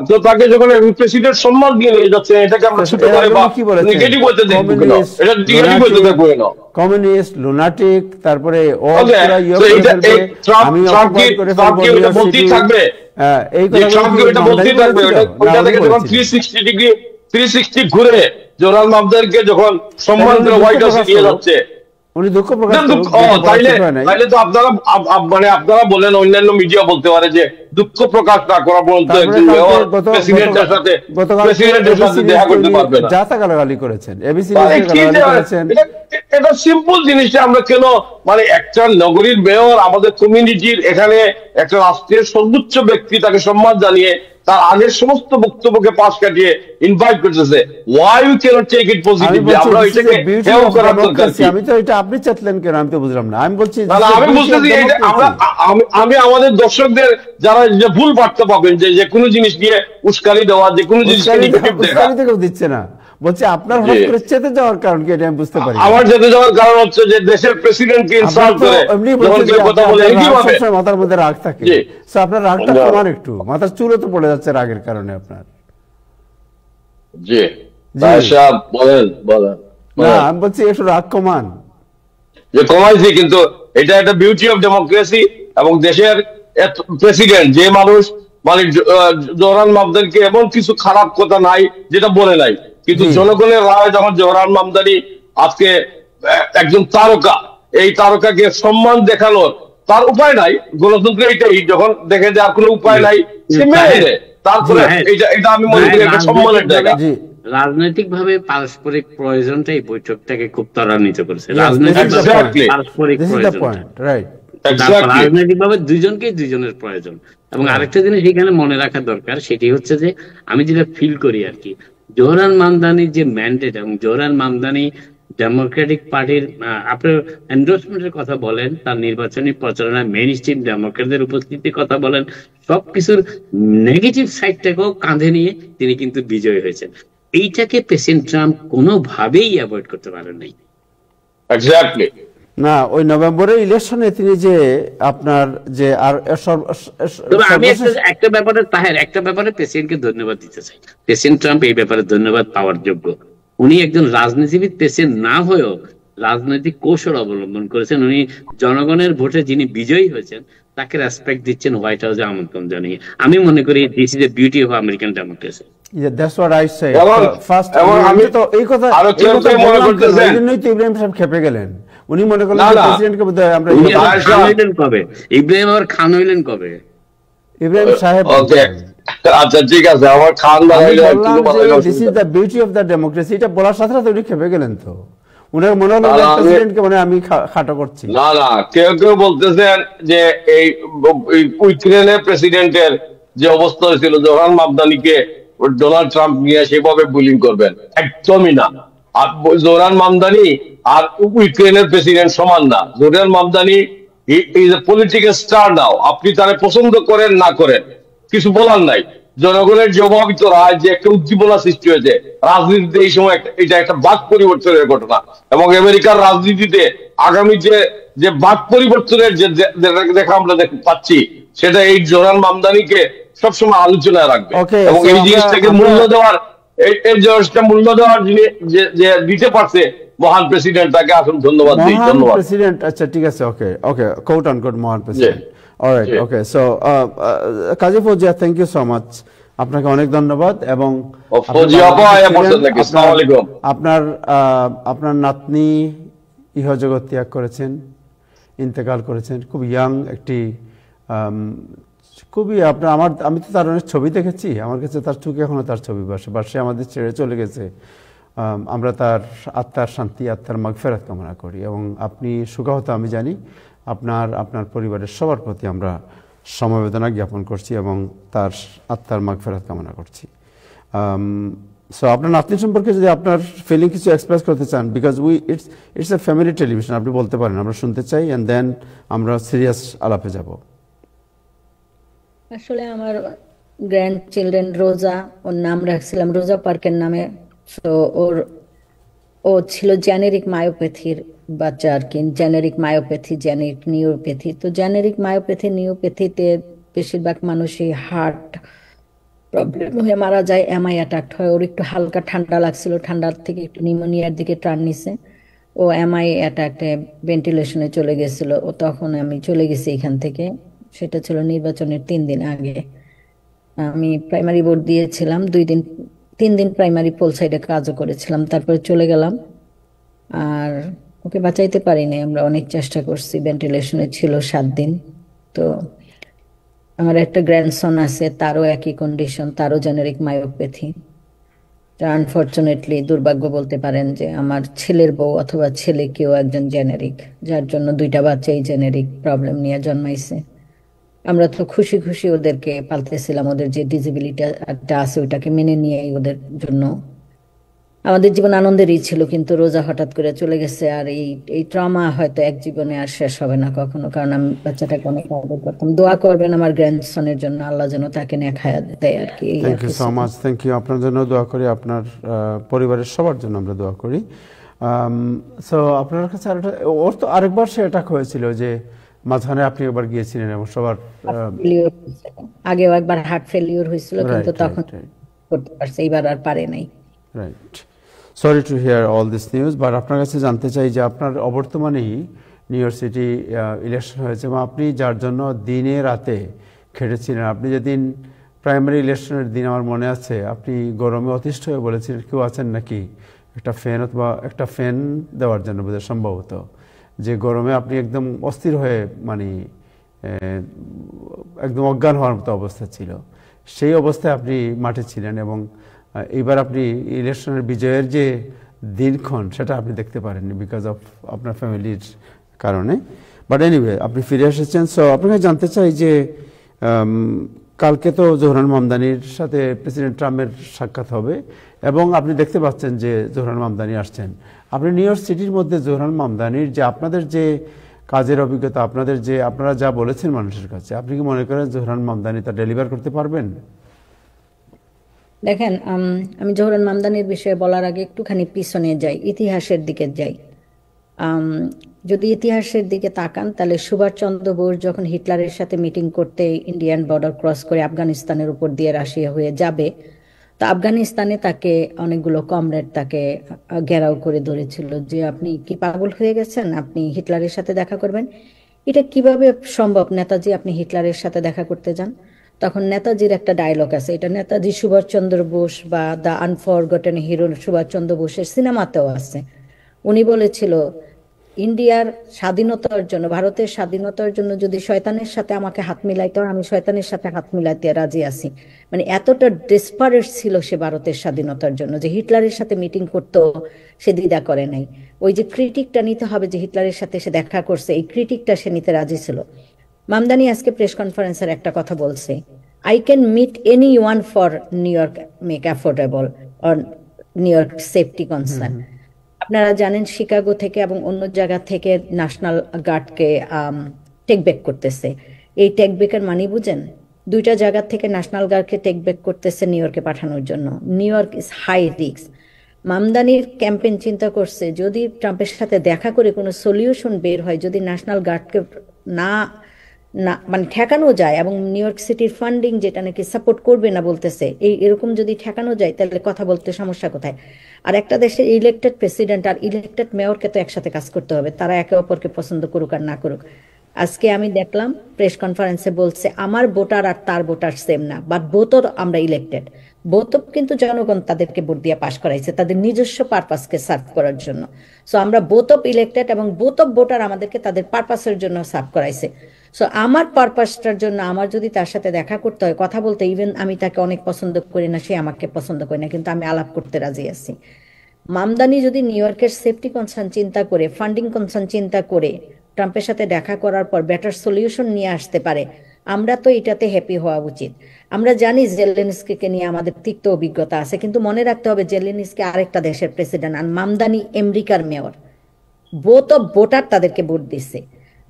তো তাকে যখন প্রেসিডেন্ট সম্মান দিয়ে নিয়ে যাচ্ছে, এটাকে আমরা ছোট করে বা নেগেটিভ বলতে দেখব না, এটা নেগেটিভ বলতে দেখব না।
কমিউনিস্ট, লুনাটিক, তারপরে
আমি এটা বলতেই থাকবে, এই কথাগুলো এটা বলতেই থাকবে। ওটা থেকে যখন 360 ঘুরে জোরাল মামদারকে যখন সম্মান করে হোয়াইট হাউসে নিয়ে যাচ্ছে,
উনি দুঃখ প্রকাশ
তাইলে তো আপনারা আপনারা বলেন, অন্যান্য মিডিয়া বলতে পারে যে দুঃখ প্রকাশ না করা পর্যন্ত একজন মেয়র প্রেসিডেন্টের সাথে দেখা করতে পারবে না।
যা তা গালাগালি করেছেন, এবিসি করেছেন।
এটা সিম্পল জিনিসটা আমরা কেন একটা নগরীর মেয়র আমাদের কমিউনিটির, এখানে একটা রাষ্ট্রের সর্বোচ্চ ব্যক্তি, তাকে সম্মান জানিয়ে তার আগের সমস্ত বক্তব্যকে পাশ কাটিয়ে ইনভাইট করতেছে। why we cannot take it positively? আমরা এটাকে হেও করার দরকার কি?
আমি তো এটা আপনি চাইলেন কেন, আমি তো বুঝলাম না। আমি বলছি
আমি বুঝতেছি আমি আমাদের দর্শকদের যারা যে ভুল বার্তা পাবেন, যে কোনো জিনিস নিয়ে উস্কানি দেওয়া, যে কোনো জিনিস
দিচ্ছে না, বলছি আপনার হঠাৎ করে চেতে যাওয়ার কারণ কি, এটা আমি বুঝতে পারি।
আমার চেতে যাওয়ার কারণ হচ্ছে যে দেশের প্রেসিডেন্টকে ইনসাল্ট করে যখন কেউ কথা বলে, কিভাবে
মাথার মধ্যে রাগ থাকে। সো আপনার রাগটা কমান একটু, মাথার চুলও তো পড়ে যাচ্ছে রাগের কারণে আপনার।
জি সাহেব বলেন।
না, আমি বলছি একটু রাগ কমান।
যে কমাইছি, কিন্তু এটা একটা বিউটি অফ ডেমোক্রেসি। এবং দেশের প্রেসিডেন্ট যে মানুষ জোহরান মামদানিকে এমন কিছু খারাপ কথা নাই যেটা বলে নাই, কিন্তু জনগণের রায় যখন জোহরান মামদানি আজকে একজন তারকা, এই তারকাকে সম্মান দেখানোর তার উপায় নাই, গণতন্ত্র এটাই, যখন দেখে যে আর কোনো উপায় নাই সে মেনে নেয়, তারপরে এটা আমি মনে করি একটা সম্মানের জায়গা।
রাজনৈতিক ভাবে পারস্পরিক প্রয়োজনটা এই বৈঠকটাকে খুব ত্বরান্বিত করেছে। রাজনৈতিক ভাবে দুইজনের প্রয়োজন। এবং আরেকটা জিনিস এখানে মনে রাখা দরকার, সেটি হচ্ছে যে আমি যেটা ফিল করি আর কি, জোহরান মামদানির যে ম্যান্ডেট, এবং জোহরান মামদানি ডেমোক্রেটিক পার্টির আপনার এন্ডোর্সমেন্টের কথা বলেন, তার নির্বাচনী প্রচারণায় মেইন স্ট্রিম ডেমোক্রেটদের উপস্থিতির কথা বলেন, সবকিছুর নেগেটিভ সাইডটাকেও কাঁধে নিয়ে তিনি কিন্তু বিজয়ী হয়েছেন। এইটাকে প্রেসিডেন্ট ট্রাম্প কোনোভাবেই অ্যাভয়েড করতে পারেন নাই।
এক্স্যাক্টলি।
না, ওই নভেম্বরের ইলেকশনে তিনি যে আপনার যে আর
তবে আমি একটা ব্যাপারে একটা ব্যাপারে প্রেসিডেন্টকে ধন্যবাদ দিতে চাই। প্রেসিডেন্ট ট্রাম্প এই ব্যাপারে ধন্যবাদ পাওয়ার যোগ্য। উনি একজন রাজনীতিবিদ প্রেসিডেন্ট না হয়েও রাজনৈতিক কৌশল অবলম্বন করেছেন। উনি জনগণের ভোটে যিনি বিজয়ী হয়েছেন তাকে রেসপেক্ট দিচ্ছেন, হোয়াইট হাউসে আমন্ত্রণ জানিয়ে। আমি মনে করি this is the beauty of American democracy.
That's what I say. First
আমি
তো এই কথা
মনে করতেছেন
তো ইব্রাহিম সাহেব খেপে গেলেন। উনি মনে করলেন প্রেসিডেন্টকে বোধহয় আমরা
খান হইলেন কবে? ইব্রাহিম আবার খান হইলেন কবে?
ইব্রাহিম সাহেব
আচ্ছা ঠিক আছে, আমার খান
this is the beauty of the democracy, এটা বলার সাথে সাথে উনি খেপে গেলেন। তো উনার মনে হলো প্রেসিডেন্টকে মানে আমি খাটো করছি।
না না, কেউ কেউ বলতেছেন যে এই ইউক্রেনের প্রেসিডেন্টের যে অবস্থা হয়েছিল জোহরান মামদানিকে ডোনাল্ড ট্রাম্প নিয়ে সেভাবে বুলিং করবেন, একদমই না। আর জোহরান মামদানি আর ইউক্রেনের প্রেসিডেন্ট সমান না। Zohran Mamdani is a political star now. আপনি তারে পছন্দ করেন না করেন কিছু বলার নাই। জনগণের যে অভাবিত রায়, যে একটা উদ্দীপনা সৃষ্টি হয়েছে রাজনীতিতে এই সময়, এটা একটা বাক পরিবর্তনের ঘটনা। এবং আমেরিকার রাজনীতিতে আগামী যে বাক পরিবর্তনের যে দেখা আমরা পাচ্ছি, সেটা এই জোহরান মামদানিকে সবসময় আলোচনায় রাখবে। এবং এই জিনিসটাকে মূল্য দেওয়ার, এই জিনিসটা মূল্য দেওয়ার যে দিতে পারছে মহান প্রেসিডেন্ট, তাকে আসল ধন্যবাদ দিই। ধন্যবাদ
প্রেসিডেন্ট। আচ্ছা ঠিক আছে, ওকে ওকে, কোট আনকোট মহান president. Alright, okay. So Kazi Fauzia, thank you so much, আপনাকে অনেক ধন্যবাদ। এবং আপনার নাতনি ইহজগৎ ত্যাগ করেছেন, ইন্তেকাল করেছেন, খুব ইয়াং একটি, খুবই আপনার আমি তো তার অনেক ছবি দেখেছি, আমার কাছে তার চোখে এখনো তার ছবি বাসে আমাদের ছেড়ে চলে গেছে। আমরা তার আত্মার শান্তি, আত্মার মাগফিরাত কামনা করি। এবং আপনি সুখাহত আমি জানি, আপনার পরিবারের সবার প্রতি আমরা সমবেদনা জ্ঞাপন করছি এবং তার আত্মার মাগফিরাত কামনা করছি। সো আপনার নাতনি সম্পর্কে যদি আপনার ফিলিং কিছু এক্সপ্রেস করতে চান, because it's a family television, আপনি বলতে পারেন, আমরা শুনতে চাই, অ্যান্ড দেন আমরা সিরিয়াস আলাপে যাব।
আসলে আমার গ্র্যান্ড চিলড্রেন রোজা, ওর নাম রাখছিলাম রোজা পার্কের নামে। তো ও ছিল জেনেরিক মায়োপ্যাথির বাচ্চা আর কি, জেনেরিক মায়োপ্যাথি, জেনেরিক নিউরোপ্যাথি। তো জেনেরিক মায়োপ্যাথি নিউরোপ্যাথিতে বেশিরভাগ মানুষই হার্ট প্রবলেম হয়ে মারা যায়, এমআই অ্যাটাক হয়। ওর একটু হালকা ঠান্ডা লাগছিল, ঠান্ডার থেকে একটু নিউমোনিয়ার দিকে টার্ন নিছে, ও এমআই অ্যাটাকে ভেন্টিলেশনে চলে গেছিল। ও তখন আমি চলে গেছি এখান থেকে, সেটা ছিল নির্বাচনের 3 দিন আগে। আমি প্রাইমারি বোর্ড দিয়েছিলাম 3 দিন প্রাইমারি পোল সাইডে কাজও করেছিলাম, তারপরে চলে গেলাম। আর ওকে বাঁচাইতে পারিনি, আমরা অনেক চেষ্টা করছি, ভেন্টিলেশনে ছিল 7 দিন। তো আমার একটা গ্র্যান্ডসন আছে, তারও একই কন্ডিশন, তারও জেনেরিক মায়োপ্যাথি। আনফরচুনেটলি, দুর্ভাগ্য বলতে পারেন যে আমার ছেলের বউ অথবা ছেলে কেউ একজন জেনেরিক, যার জন্য 2টা বাচ্চাই জেনেরিক প্রবলেম নিয়ে জন্মাইছে। আমরা তো খুশি খুশি ওদেরকে পালতেছিলাম, ওদের যে ডিসেবিলিটিটা আছে ওইটাকে মেনে নিয়ে ওদের জন্য আমাদের জীবন আনন্দেরই ছিল। কিন্তু রোজা হঠাৎ করে চলে গেছে, আর এই ট্রমা হয়তো এক জীবনে আর শেষ হবে না কখনো, কারণ আমি বাচ্চাটাকে অনেক আদর করতাম। দোয়া করবেন আমার গ্র্যান্ডসনের জন্য, আল্লাহ যেন তাকে নেক হায়াত দেয় আর কি।
Thank you so much, thank you. আপনার জন্য দোয়া করি, আপনার পরিবারের সবার জন্য আমরা দোয়া করি। সো আপনার কাছে ওর তো আরেকবার সে অ্যাটাক হয়েছিল, যে মাঝখানে আপনি একবার গিয়েছিলেন এবং সবার
আগেও একবার হার্ট ফেলিওর হয়েছিল, কিন্তু তখন করতে পারছে, এইবার আর পারে নাই।
Right, sorry to hear all this news. But আপনার কাছে জানতে চাই যে আপনার অবর্তমানেই নিউ ইয়র্ক সিটি ইলেকশন হয়েছে এবং আপনি যার জন্য দিনে রাতে খেটেছিলেন, আপনি যেদিন প্রাইমারি ইলেকশনের দিন আমার মনে আছে, আপনি গরমে অতিষ্ঠ হয়ে বলেছিলেন কেউ আছেন নাকি একটা ফ্যান অথবা একটা ফ্যান দেওয়ার জন্য, বোধহয় সম্ভবত, যে গরমে আপনি একদম অস্থির হয়ে মানে একদম অজ্ঞান হওয়ার মতো অবস্থা ছিল। সেই অবস্থায় আপনি মাঠে ছিলেন এবং এইবার আপনি ইলেকশনের বিজয়ের যে দিনক্ষণ সেটা আপনি দেখতে পারেননি বিকজ অফ আপনার ফ্যামিলির কারণে। বাট এনিওয়ে আপনি ফিরে এসেছেন। সো আপনাকে জানতে চাই যে কালকে তো জোহরান মামদানির সাথে প্রেসিডেন্ট ট্রাম্পের সাক্ষাৎ হবে এবং আপনি দেখতে পাচ্ছেন যে জোহরান মামদানি আসছেন। আপনি নিউ ইয়র্ক সিটির মধ্যে জোহরান মামদানির যে আপনাদের যে কাজের অভিজ্ঞতা, আপনারা যা বলেছেন মানুষের কাছে, আপনি কি মনে করেন জোহরান মামদানি তা ডেলিভার করতে পারবেন?
দেখেন, আমি জোহরান মামদানির বিষয়ে বলার আগে একটুখানি পিছনে যাই, ইতিহাসের দিকে যাই। আম, যদি ইতিহাসের দিকে তাকান তাহলে সুভাষচন্দ্র বোস যখন হিটলারের সাথে মিটিং করতে ইন্ডিয়ান বর্ডার ক্রস করে আফগানিস্তানের উপর দিয়ে রাশিয়া হয়ে যাবে, তো আফগানিস্তানে তাকে অনেকগুলো কমরেড তাকে ঘেরাও করে ধরেছিল যে আপনি কি পাগল হয়ে গেছেন, আপনি হিটলারের সাথে দেখা করবেন? এটা কিভাবে সম্ভব নেতাজি, আপনি হিটলারের সাথে দেখা করতে যান? তখন নেতাজির একটা ডায়লগ আছে, এটা নেতাজি সুভাষচন্দ্র বোস বা দ্য আনফরগটেন হিরো সুভাষচন্দ্র বোসের সিনেমাতেও আছে। উনি বলেছিল, ইন্ডিয়ার স্বাধীনতার জন্য, ভারতের স্বাধীনতার জন্য যদি শয়তানের সাথে আমাকে হাত মিলাইতে হয়, আমি শয়তানের সাথে হাত মিলাইতে রাজি আছি। মানে এতটা ডেসপারেট ছিল সে ভারতের স্বাধীনতার জন্য যে হিটলারের সাথে মিটিং করতেও সে দ্বিধা করে নাই। ওই যে ক্রিটিকটা নিতে হবে যে হিটলারের সাথে সে দেখা করছে, এই ক্রিটিকটা সে নিতে রাজি ছিল। মামদানি আজকে প্রেস কনফারেন্সের একটা কথা বলছে, I can meet anyone for New York make affordable or New York safety concern. আপনারা জানেন শিকাগো থেকে এবং অন্য জায়গা থেকে ন্যাশনাল গার্ডকে টেক ব্যাক করতেছে। এই টেক ব্যাকের মানে বুঝেন, দুইটা জায়গা থেকে ন্যাশনাল গার্ডকে টেক ব্যাক করতেছে নিউ ইয়র্কে পাঠানোর জন্য। New York is high risk. মামদানির ক্যাম্পেইন চিন্তা করছে যদি ট্রাম্পের সাথে দেখা করে কোনো সলিউশন বের হয়, যদি ন্যাশনাল গার্ডকে না না মানে ঠেকানো যায়, এবং নিউ ইয়র্ক সিটির ফান্ডিং যেটা নাকি সাপোর্ট করবে না বলতেছে, এরকম যদি ঠেকানো যায় তাহলে কথা বলতে সমস্যা কোথায়? আর একটা দেশের ইলেক্টেড প্রেসিডেন্ট আর ইলেক্টেড মেয়রকে তো একসাথে কাজ করতে হবে, তারা একে অপরকে পছন্দ করুক আর না করুক। আজকে আমি দেখলাম প্রেস কনফারেন্সে বলছে আমার ভোটার আর তার ভোটার সেম না, বাট বোথ আমরা ইলেক্টেড। বোথ কিন্তু জনগণ তাদেরকে ভোট দিয়ে পাশ করাইছে তাদের নিজস্ব পারপাসকে সার্ভ করার জন্য। সো আমরা বোথ ইলেক্টেড এবং বোথ ভোটার আমাদেরকে তাদের পারপাসের জন্য সার্ভ করাইছে। সো আমার পারপাসটার জন্য আমার যদি তার সাথে দেখা করতে হয়, কথা বলতে, ইভেন আমি তাকে অনেক পছন্দ করি না, সে আমাকে পছন্দ করে না, কিন্তু আমি আলাপ করতে রাজি আছি। মামদানি যদি নিউ ইয়র্কের সেফটি কনসার্ন চিন্তা করে, ফান্ডিং কনসার্ন চিন্তা করে ট্রাম্পের সাথে দেখা করার পর বেটার সলিউশন নিয়ে আসতে পারে, আমরা তো এটাতে হ্যাপি হওয়া উচিত। আমরা জানি জেলেনস্কিকে নিয়ে আমাদের তিক্ত অভিজ্ঞতা আছে, কিন্তু মনে রাখতে হবে জেলেনস্কি আরেকটা দেশের প্রেসিডেন্ট আর মামদানি আমেরিকার মেয়র। বোথ ভোটার তাদেরকে ভোট দিচ্ছে।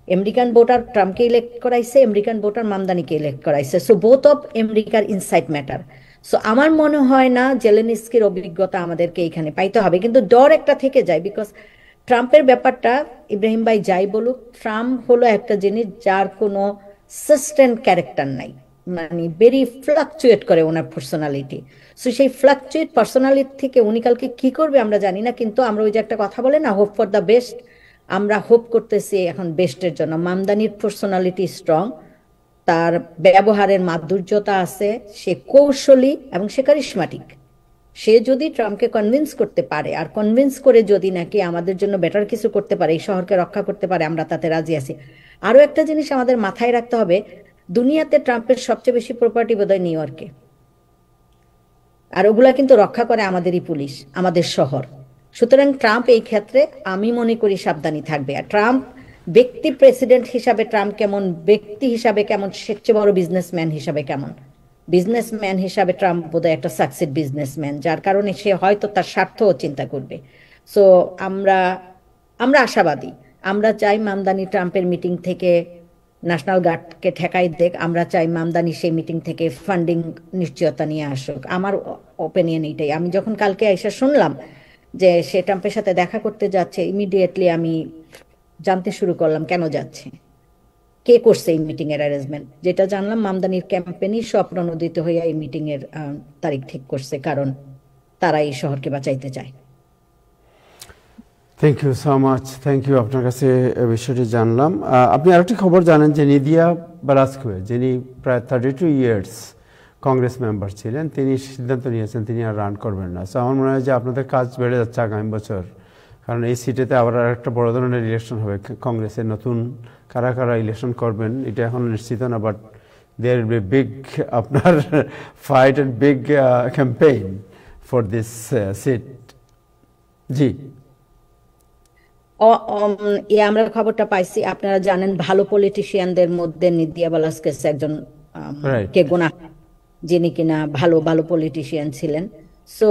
আমেরিকান ভোটার ট্রাম্পকে ইলেক্ট করাইছে, আমেরিকান ভোটার মামদানিকে ইলেক্ট করাইছে। সো বোথ আমেরিকার ইনসাইড ম্যাটার। সো আমার মনে হয় না জেলেনস্কির অভিজ্ঞতা আমাদেরকে এখানে পাইতে হবে, কিন্তু ডর একটা থেকে যায়। বিকজ ট্রাম্পের ব্যাপারটা, ইব্রাহিম ভাই যাই বলুক, ট্রাম্প হলো একটা জিনিস যার কোনো সাস্টেন ক্যারেক্টার নাই, মানে ভেরি ফ্লাকচুয়েট করে ওনার পার্সোনালিটি। সো সেই ফ্লাকচুয়েট পার্সোনালিটি থেকে উনি কালকে কি করবে আমরা জানি না, কিন্তু আমরা ওই যে একটা কথা বলে না, হোপ ফর দ্য বেস্ট, আমরা হোপ করতেছি এখন বেস্টের জন্য। মামদানির পার্সোনালিটি স্ট্রং, তার ব্যবহারের মাধুর্যতা আছে, সে কৌশলী এবং সে কারিশমাটিক। সে যদি ট্রাম্পকে কনভিন্স করতে পারে, আর কনভিন্স করে যদি নাকি আমাদের জন্য বেটার কিছু করতে পারে, এই শহরকে রক্ষা করতে পারে, আমরা তাতে রাজি আছি। আরো একটা জিনিস আমাদের মাথায় রাখতে হবে, দুনিয়াতে ট্রাম্পের সবচেয়ে বেশি প্রপার্টি বোধহয় নিউ ইয়র্কে, আর ওগুলা কিন্তু রক্ষা করে আমাদেরই পুলিশ, আমাদের শহর। সুতরাং ট্রাম্প এই ক্ষেত্রে আমি মনে করি সাবধানী থাকবে। আর ট্রাম্প ব্যক্তি প্রেসিডেন্ট হিসাবে ট্রাম্প কেমন, ব্যক্তি হিসাবে কেমন, সবচেয়ে বড় বিজনেসম্যান হিসাবে কেমন, বিজনেসম্যান হিসাবে ট্রাম্প বোধহয় একটা সাকসেস বিজনেসম্যান, যার কারণে সে হয়তো তার স্বার্থও চিন্তা করবে। সো আমরা আমরা আশাবাদী। আমরা চাই মামদানি ট্রাম্পের মিটিং থেকে ন্যাশনাল গার্ডকে ঠেকাই দেখ, আমরা চাই মামদানি সেই মিটিং থেকে ফান্ডিং নিশ্চয়তা নিয়ে আসুক। আমার ওপিনিয়ন এইটাই। আমি যখন কালকে এসে শুনলাম যে সে ট্রাম্পের সাথে দেখা করতে যাচ্ছে, ইমিডিয়েটলি আমি জানতে শুরু করলাম কেন যাচ্ছে, কে করছে এই মিটিং এর অ্যারেঞ্জমেন্ট। যেটা জানলাম মামদানির ক্যাম্পেইনই স্বপ্রণোদিত হয়ে এই মিটিং এর তারিখ ঠিক করছে, কারণ তারা এই শহরকে বাঁচাইতে চায়।
Thank you so much, thank you. আপনার কাছে বিষয়টি জানলাম। আপনি আরেকটি খবর জানেন যে নিদিয়া বালাস্কুয়ে, যিনি প্রায় 32 ইয়ার্স কংগ্রেস মেম্বার ছিলেন, তিনি সিদ্ধান্ত নিয়েছেন তিনি আর রান করবেন না। সো আমার মনে হয় যে আপনাদের কাজ বেড়ে যাচ্ছে আগামী বছর, কারণ এই সিটেতে আবার একটা বড় ধরনের ইলেকশন হবে। কংগ্রেসের নতুন কারা কারা ইলেকশন করবেন এটা এখন নিশ্চিত না, but there will be big আপনার fight and big campaign for this seat. জি,
আমরা খবরটা পাইছি, আপনারা জানেন ভালো পলিটিশিয়ানদের মধ্যে নিদিয়া বালাস্কেস একজন কে গোনা, যিনি কিনা ভালো ভালো পলিটিশিয়ান ছিলেন। সো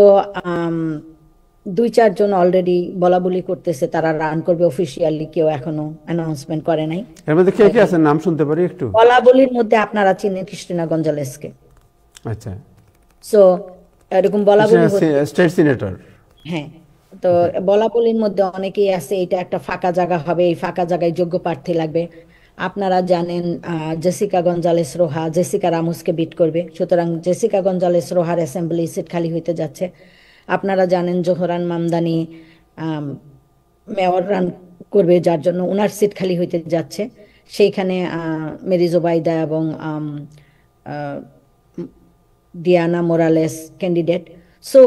2-4 জন অলরেডি বলা বলি করতেছে তারা রান করবে, অফিসিয়ালি কেউ এখনো অ্যানাউন্সমেন্ট করে নাই।
এর মধ্যে কে কে আছেন নাম শুনতে পারি একটু?
বলা বলির মধ্যে আপনারা চিনেন ক্রিস্টিনা গঞ্জালেসকে।
আচ্ছা।
সো এরকম বলা বলি হচ্ছে।
State senator.
হ্যাঁ, তো বলা বলির মধ্যে অনেকেই আছে এটা একটা ফাঁকা জায়গা হবে, এই ফাঁকা জায়গায় যোগ্য প্রার্থী লাগবে। আপনারা জানেন জেসিকা গঞ্জালেস রোহা জেসিকা রামোসকে বিট করবে, সুতরাং জেসিকা গঞ্জালেস রোহার অ্যাসেম্বলি সিট খালি হইতে যাচ্ছে। আপনারা জানেন জোহরান মামদানি মেয়র রান করবে, যার জন্য ওনার সিট খালি হইতে যাচ্ছে। সেইখানে মেরি জোবাইদা এবং ডিয়ানা মোরালেস ক্যান্ডিডেট। সো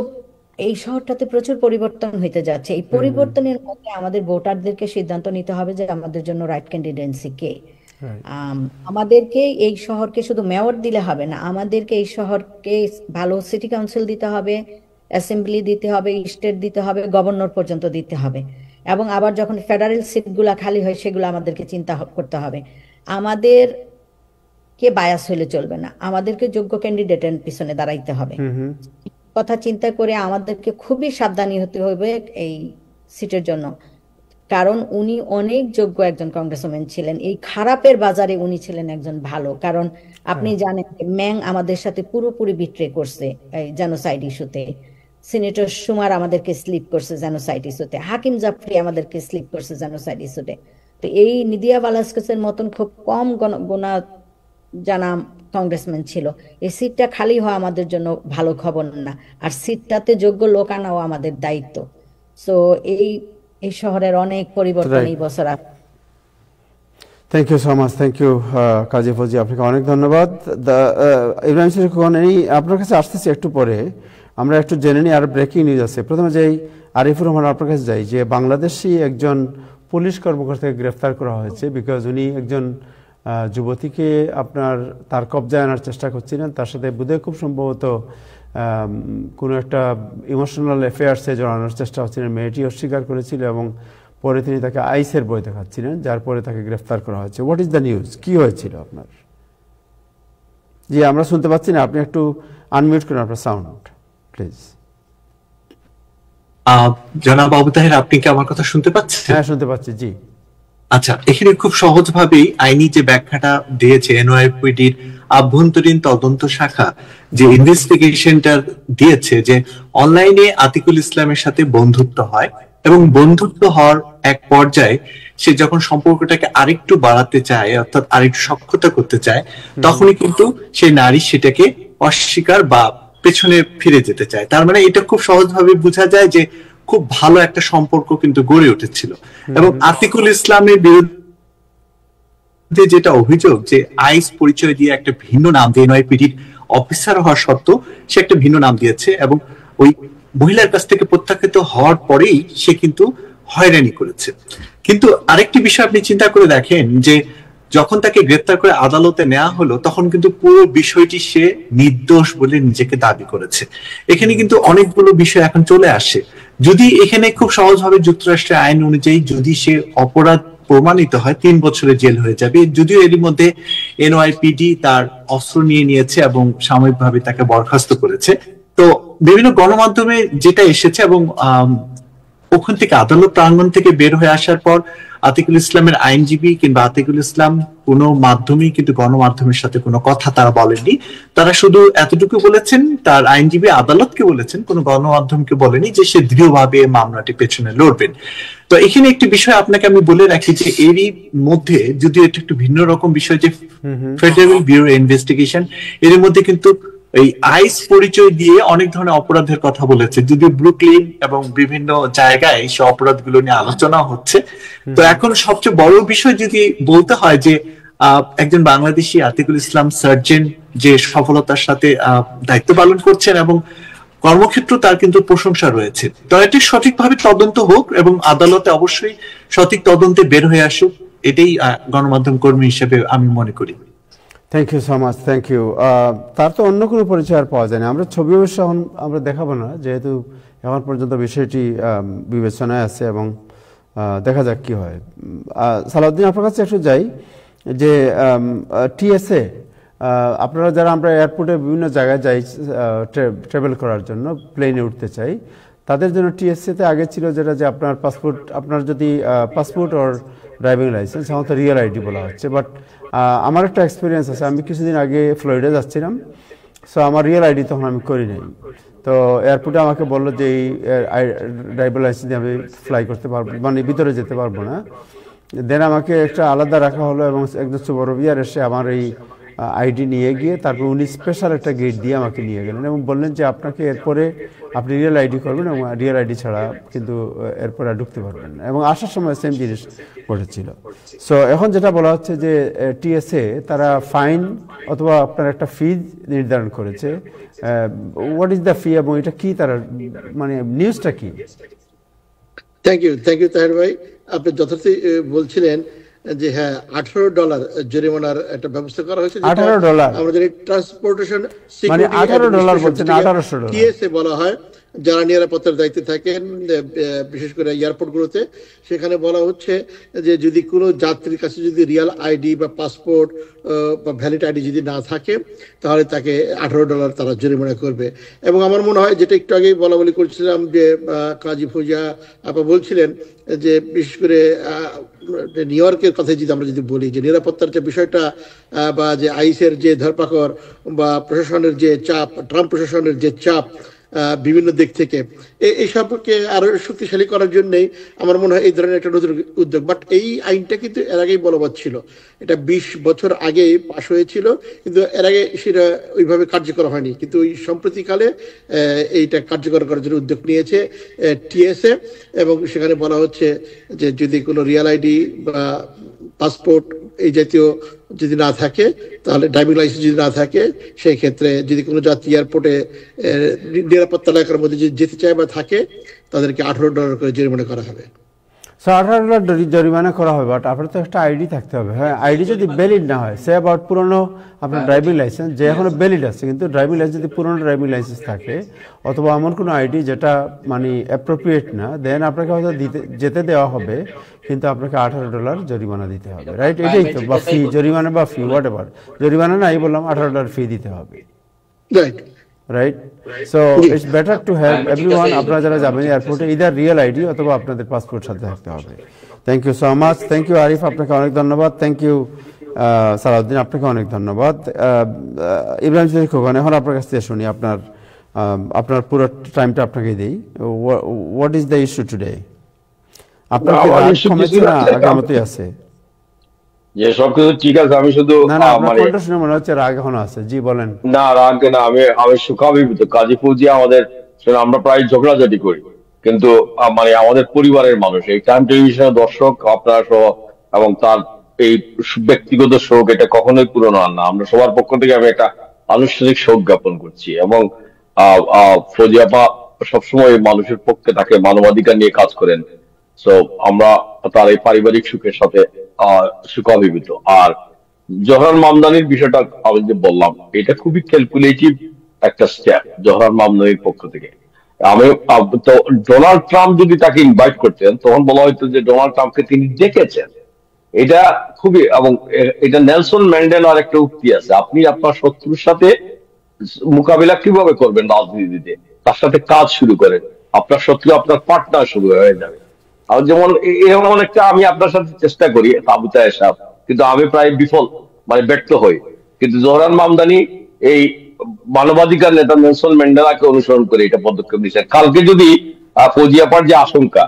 এই শহরটাতে প্রচুর পরিবর্তন হইতে যাচ্ছে। এই পরিবর্তনের মধ্যে আমাদের ভোটারদেরকে সিদ্ধান্ত নিতে হবে যে আমাদের জন্য রাইট ক্যান্ডিডেন্সি কে। আমাদেরকে এই শহরকে শুধু মেয়র দিলে হবে না, আমাদেরকে এই শহরকে ভালো সিটি কাউন্সিল দিতে হবে, অ্যাসেম্বলি দিতে হবে, স্টেট দিতে হবে, গভর্নর পর্যন্ত দিতে হবে। এবং আবার যখন ফেডারেল সিটগুলা খালি হয় সেগুলো আমাদেরকে চিন্তা করতে হবে। আমাদের কে বায়াস হইলে চলবে না, আমাদেরকে যোগ্য ক্যান্ডিডেটের পিছনে দাঁড়াইতে হবে। কথা চিন্তা করে আমাদেরকে খুবই সাবধানী হতে হবে এই সিটের জন্য, কারণ উনি অনেক যোগ্য একজন কংগ্রেসম্যান ছিলেন। এই খারাপের বাজারে উনি ছিলেন একজন ভালো। কারণ আপনি জানেন ম্যাং আমাদের সাথে পুরোপুরি বিট্রে করছে এই জেনোসাইড ইস্যুতে, সিনেটর সুমার আমাদেরকে স্লিপ করছে জেনোসাইড ইস্যুতে, হাকিম জাফরি আমাদেরকে স্লিপ করছে জেনোসাইড ইস্যুতে। তো এই নিদিয়া ভালাস্কেসের মতন খুব কম গোনা জানা কংগ্রেসম্যান ছিল। এই সিটটা খালি হওয়া আমাদের জন্য ভালো খবর না, আর সিটটাতে যোগ্য লোক আনাও আমাদের দায়িত্ব। সো এই শহরের অনেক পরিবর্তন এই বছর আসছে।
Thank you so much, thank you Kazi Fauzi, আপনাকে অনেক ধন্যবাদ। ইব্রাহিম শরীফ খান, আপনার কাছে আসতেছি একটু পরে, আমরা একটু জেনে নিই আর ব্রেকিং নিউজ আছে। প্রথমে যেই আরিফুর রহমান আপনার কাছে যাই, যে বাংলাদেশি একজন পুলিশ কর্মকর্তাকে গ্রেফতার করা হয়েছে বিকজ উনি একজন যুবতীকে তার কবজায় আনার চেষ্টা করছিলেন, তার সাথে বোধহয় খুব সম্ভবত কোনো একটা ইমোশনাল অ্যাফেয়ার্সে জড়ানোর চেষ্টা হচ্ছিলেন। মেয়েটি অস্বীকার করেছিল এবং পরে তিনি তাকে আইসের বই দেখাচ্ছিলেন, যার পরে তাকে গ্রেফতার করা হয়েছে। হোয়াট ইজ দ্য নিউজ, কি হয়েছিল আপনার? জি, আমরা শুনতে পাচ্ছি না, আপনি একটু আনমিউট করুন আপনার সাউন্ড প্লিজ।
জনাব আবু তাহের, আপনি কি আমার কথা শুনতে পাচ্ছেন?
হ্যাঁ, শুনতে পাচ্ছি। জি,
আচ্ছা, এখানে খুব সহজভাবেই আইনি যে ব্যাখ্যাটা দিয়েছে এনওয়াইপিডির আভ্যন্তরীণ তদন্ত শাখা, যে ইনভেস্টিগেশনটা দিয়েছে যে অনলাইনে আতিকুল ইসলামের সাথে বন্ধুত্ব হয় এবং বন্ধুত্ব হওয়ার এক পর্যায়ে সে যখন সম্পর্কটাকে আরেকটু বাড়াতে চায়, অর্থাৎ আরেকটু সখ্যতা করতে চায়, তখনই কিন্তু সেই নারী সেটাকে অস্বীকার বা পেছনে ফিরে যেতে চায়। তার মানে এটা খুব সহজভাবে বোঝা যায় যে খুব ভালো একটা সম্পর্ক কিন্তু গড়ে উঠেছিল। এবং আতিকুল ইসলামের বিরুদ্ধে যেটা অভিযোগ, যে আইস পরিচয় দিয়ে একটা ভিন্ন নাম দিয়ে এনওয়াইপিডির অফিসার হওয়া সত্ত্বেও সে একটা ভিন্ন নাম দিয়েছে এবং ওই মহিলার কাছ থেকে প্রত্যাখ্যাত হওয়ার পরেই সে কিন্তু হয়রানি করেছে। কিন্তু আরেকটি বিষয় আপনি চিন্তা করে দেখেন, যে যখন তাকে গ্রেফতার করে আদালতে নেওয়া হলো, তখন কিন্তু পুরো বিষয়টি সে নির্দোষ বলে নিজেকে দাবি করেছে। এখানে কিন্তু অনেকগুলো বিষয় এখন চলে আসে। যদি এখানে খুব সহজভাবে যুক্তরাষ্ট্রের আইন অনুযায়ী যদি সে অপরাধ প্রমাণিত হয়, 3 বছরের জেল হয়ে যাবে। যদিও এরই মধ্যে এনওয়াইপিডি তার অস্ত্র নিয়ে নিয়েছে এবং সাময়িকভাবে তাকে বরখাস্ত করেছে। তো বিভিন্ন গণমাধ্যমে যেটা এসেছে এবং ওখান থেকে আদালত প্রাঙ্গণ থেকে বের হয়ে আসার পর আতিকুল ইসলামের আইনজীবী কিংবা আতিকুল ইসলাম কোনো মাধ্যমেই কিন্তু গণমাধ্যমের সাথে কোনো কথা তারা বলেননি। তারা শুধু এতটুকু বলেছেন, তার আইনজীবী আদালতকে বলেছেন, কোনো গণমাধ্যমকে বলেনি যে সে দৃঢ়ভাবে মামলাটি পেছনে লড়বেন। তো এখানে একটি বিষয় আপনাকে আমি বলে রাখি, যে এরই মধ্যে যদিও এটা একটু ভিন্ন রকম বিষয়, যে ফেডারেল ব্যুরো ইনভেস্টিগেশন এর মধ্যে কিন্তু এই আইস পরিচয় দিয়ে অনেক ধরনের অপরাধের কথা বলেছে, যদিও ব্রুকলিন এবং বিভিন্ন জায়গায় সে অপরাধগুলো নিয়ে আলোচনা হচ্ছে। তো এখন সবচেয়ে বড় বিষয় যদি বলতে হয়, যে একজন বাংলাদেশি আতিকুল ইসলাম সার্জেন্ট যে সফলতার সাথে দায়িত্ব পালন করছেন এবং কর্মক্ষেত্র তার কিন্তু প্রশংসা রয়েছে। তো এটি সঠিকভাবে তদন্ত হোক এবং আদালতে অবশ্যই সঠিক তদন্তে বের হয়ে আসুক, এটাই গণমাধ্যম কর্মী হিসেবে আমি মনে করি।
Thank you so much, thank you. তার তো অন্য কোনো পরিচয় আর পাওয়া যায় না। আমরা ছবি অবশ্য আমরা দেখাবো না, যেহেতু এখন পর্যন্ত বিষয়টি বিবেচনায় আছে এবং দেখা যাক কি হয়। সালাউদ্দিন, আপনার কাছে একটু যাই, যে টিএসএ আপনারা যারা আমরা এয়ারপোর্টে বিভিন্ন জায়গায় যাই ট্রাভেল করার জন্য, প্লেনে উঠতে চাই, তাদের জন্য টিএসএতে আগে ছিল যেটা, যে আপনার পাসপোর্ট, আপনার যদি পাসপোর্ট ওর ড্রাইভিং লাইসেন্স, আমার তো রিয়েল আইডি বলা হচ্ছে। বাট আমার একটা এক্সপিরিয়েন্স আছে, আমি কিছুদিন আগে ফ্লোরিডা যাচ্ছিলাম, সো আমার রিয়েল আইডি তখন আমি করি নাই। তো এয়ারপোর্টে আমাকে বললো যে এই ড্রাইভার লাইসেন্স দিয়ে আমি ফ্লাই করতে পারবো, মানে ভিতরে যেতে পারবো না। দেন আমাকে একটা আলাদা রাখা হলো এবং একজন সুপারভাইজার এসে আমার এই আইডি নিয়ে গিয়ে তারপর উনি স্পেশাল একটা গেট দিয়ে আমাকে নিয়ে গেলেন এবং বললেন যে আপনাকে এরপরে আপনি রিয়েল আইডি করবেন এবং রিয়েল আইডি ছাড়া কিন্তু এরপরে আর ঢুকতে পারবেন না। এবং আসার সময় সেম জিনিস ঘটেছিল। সো এখন যেটা বলা হচ্ছে যে টিএসএ তারা ফাইন অথবা আপনার একটা ফি নির্ধারণ করেছে। হোয়াট ইজ দ্য ফি এবং এটা কি তারা, মানে নিউজটা কি?
থ্যাংক ইউ তাহের ভাই, আপনি যথার্থ বলছিলেন যে হ্যাঁ $18 জরিমানার একটা ব্যবস্থা করা হয়েছে।
$18
আমরা জানি ট্রান্সপোর্টেশন
মানে $18 বলছেন, $1800
টিএসএ বলা হয়, যারা নিরাপত্তার দায়িত্বে থাকেন বিশেষ করে এয়ারপোর্টগুলোতে। সেখানে বলা হচ্ছে যে যদি কোনো যাত্রীর কাছে যদি রিয়েল আইডি বা পাসপোর্ট বা ভ্যালিড আইডি যদি না থাকে তাহলে তাকে $18 তারা জরিমানা করবে। এবং আমার মনে হয় যেটা একটু আগেই বলা বলি করছিলাম যে কাজী ফৌজিয়া আপা বলছিলেন যে বিশেষ করে নিউ ইয়র্কের কথা যদি আমরা যদি বলি যে নিরাপত্তার যে বিষয়টা বা যে আইসের যে ধরপাকড় বা প্রশাসনের যে চাপ, ট্রাম্প প্রশাসনের যে চাপ বিভিন্ন দিক থেকে, এই সম্পর্কে আরো শক্তিশালী করার জন্যই আমার মনে হয় এই ধরনের একটা নতুন উদ্যোগ। বাট এই আইনটা কিন্তু এর আগেই বলবৎ ছিল, এটা 20 বছর আগে পাশ হয়েছিল, কিন্তু এর আগে সেটা ওইভাবে কার্যকর হয়নি। কিন্তু ওই সম্প্রতিকালে এইটা কার্যকর করার জন্য উদ্যোগ নিয়েছে টিএসএ এবং সেখানে বলা হচ্ছে যে যদি কোনো রিয়েল আইডি বা পাসপোর্ট এই জাতীয় যদি না থাকে, তাহলে ড্রাইভিং লাইসেন্স যদি না থাকে, সেই ক্ষেত্রে যদি কোনো যাত্রী এয়ারপোর্টে নিরাপত্তা এলাকার মধ্যে যদি যেতে চায় বা থাকে, তাদেরকে $18 করে জরিমানা করা হবে।
$18 জরিমানা করা হবে, বাট আপনার তো একটা আইডি থাকতে হবে। হ্যাঁ, আইডি যদি ভ্যালিড না হয়, সে আবার পুরনো আপনার ড্রাইভিং লাইসেন্স যে এখনো ভ্যালিড আছে, কিন্তু ড্রাইভিং লাইসেন্স যদি পুরনো ড্রাইভিং লাইসেন্স থাকে অথবা এমন কোনো আইডি যেটা মানে অ্যাপ্রোপ্রিয়েট না, দেন আপনাকে হয়তো যেতে দেওয়া হবে, কিন্তু আপনাকে $18 জরিমানা দিতে হবে। রাইট, এটাই তো, বা ফি, জরিমানা বা ফি, হোয়াট এভার। জরিমানা নাই বললাম, $18 ফি দিতে হবে।
Right
right, so it's better to have everyone, আপনারা যারা যাবেন এয়ারপোর্টে ইদার রিয়েল আইডি অথবা আপনাদের পাসপোর্ট সাথে থাকতে হবে। Thank you so much. Thank you Arif, আপনাকে অনেক ধন্যবাদ। থ্যাংক ইউ সালাউদ্দিন, আপনাকে অনেক ধন্যবাদ। ইব্রাহিম চৌধুরী খোকন, এখন আপনার কাছ থেকে শুনি, আপনার পুরো টাইমটা আপনাকে দিই। What is the issue today? আপনার কি রাগ কমেছে না আগের মতোই আছে?
যে সবকিছু ঠিক আছে, আমি শুধু
শুনে মনে হচ্ছে রাগ এখনো আছে। জি বলেন।
না, রাগ না, আমি সুখাভিভূত। কাজী ফৌজিয়া আমাদের, আমরা প্রায় ঝগড়াঝাটি করি, কিন্তু মানে আমাদের পরিবারের মানুষ, এই টাইম টেলিভিশনের দর্শক আপনারা সহ এবং তার এই ব্যক্তিগত শোক এটা কখনোই পূরণ হয় না। আমরা সবার পক্ষ থেকে আমি একটা আনুষ্ঠানিক শোক জ্ঞাপন করছি এবং ফৌজিয়াপা সবসময় মানুষের পক্ষে তাকে মানবাধিকার নিয়ে কাজ করেন। সো আমরা তার এই পারিবারিক সুখের সাথে সুখাভিভূত। আর জহরান মামদানির বিষয়টা আমি যে বললাম, এটা খুবই ক্যালকুলেটিভ একটা স্টেপ জহরান মামদানির পক্ষ থেকে। আমি তো ডোনাল্ড ট্রাম্প যদি তাকে ইনভাইট করতেন, তখন বলা হয়তো যে ডোনাল্ড ট্রাম্পকে তিনি ডেকেছেন। এটা খুবই, এবং এটা নেলসন ম্যান্ডেলার একটা উক্তি আছে, আপনি আপনার শত্রুর সাথে মোকাবিলা কিভাবে করবেন রাজনীতিতে, তার সাথে কাজ শুরু করেন, আপনার শত্রু আপনার পার্টনার শুরু হয়ে যাবে। আর যেমন এমন একটা আমি আপনার সাথে চেষ্টা করি তাবুতা এসব, কিন্তু আমি প্রায় বিফল, মানে ব্যর্থ হই। কিন্তু জহরান মামদানি এই মানবাধিকার নেতা নেলসন ম্যান্ডেলাকে অনুসরণ করে এটা পদক্ষেপ নিয়েছেন। কালকে যদি ফৌজিয়াপার যে আশঙ্কা,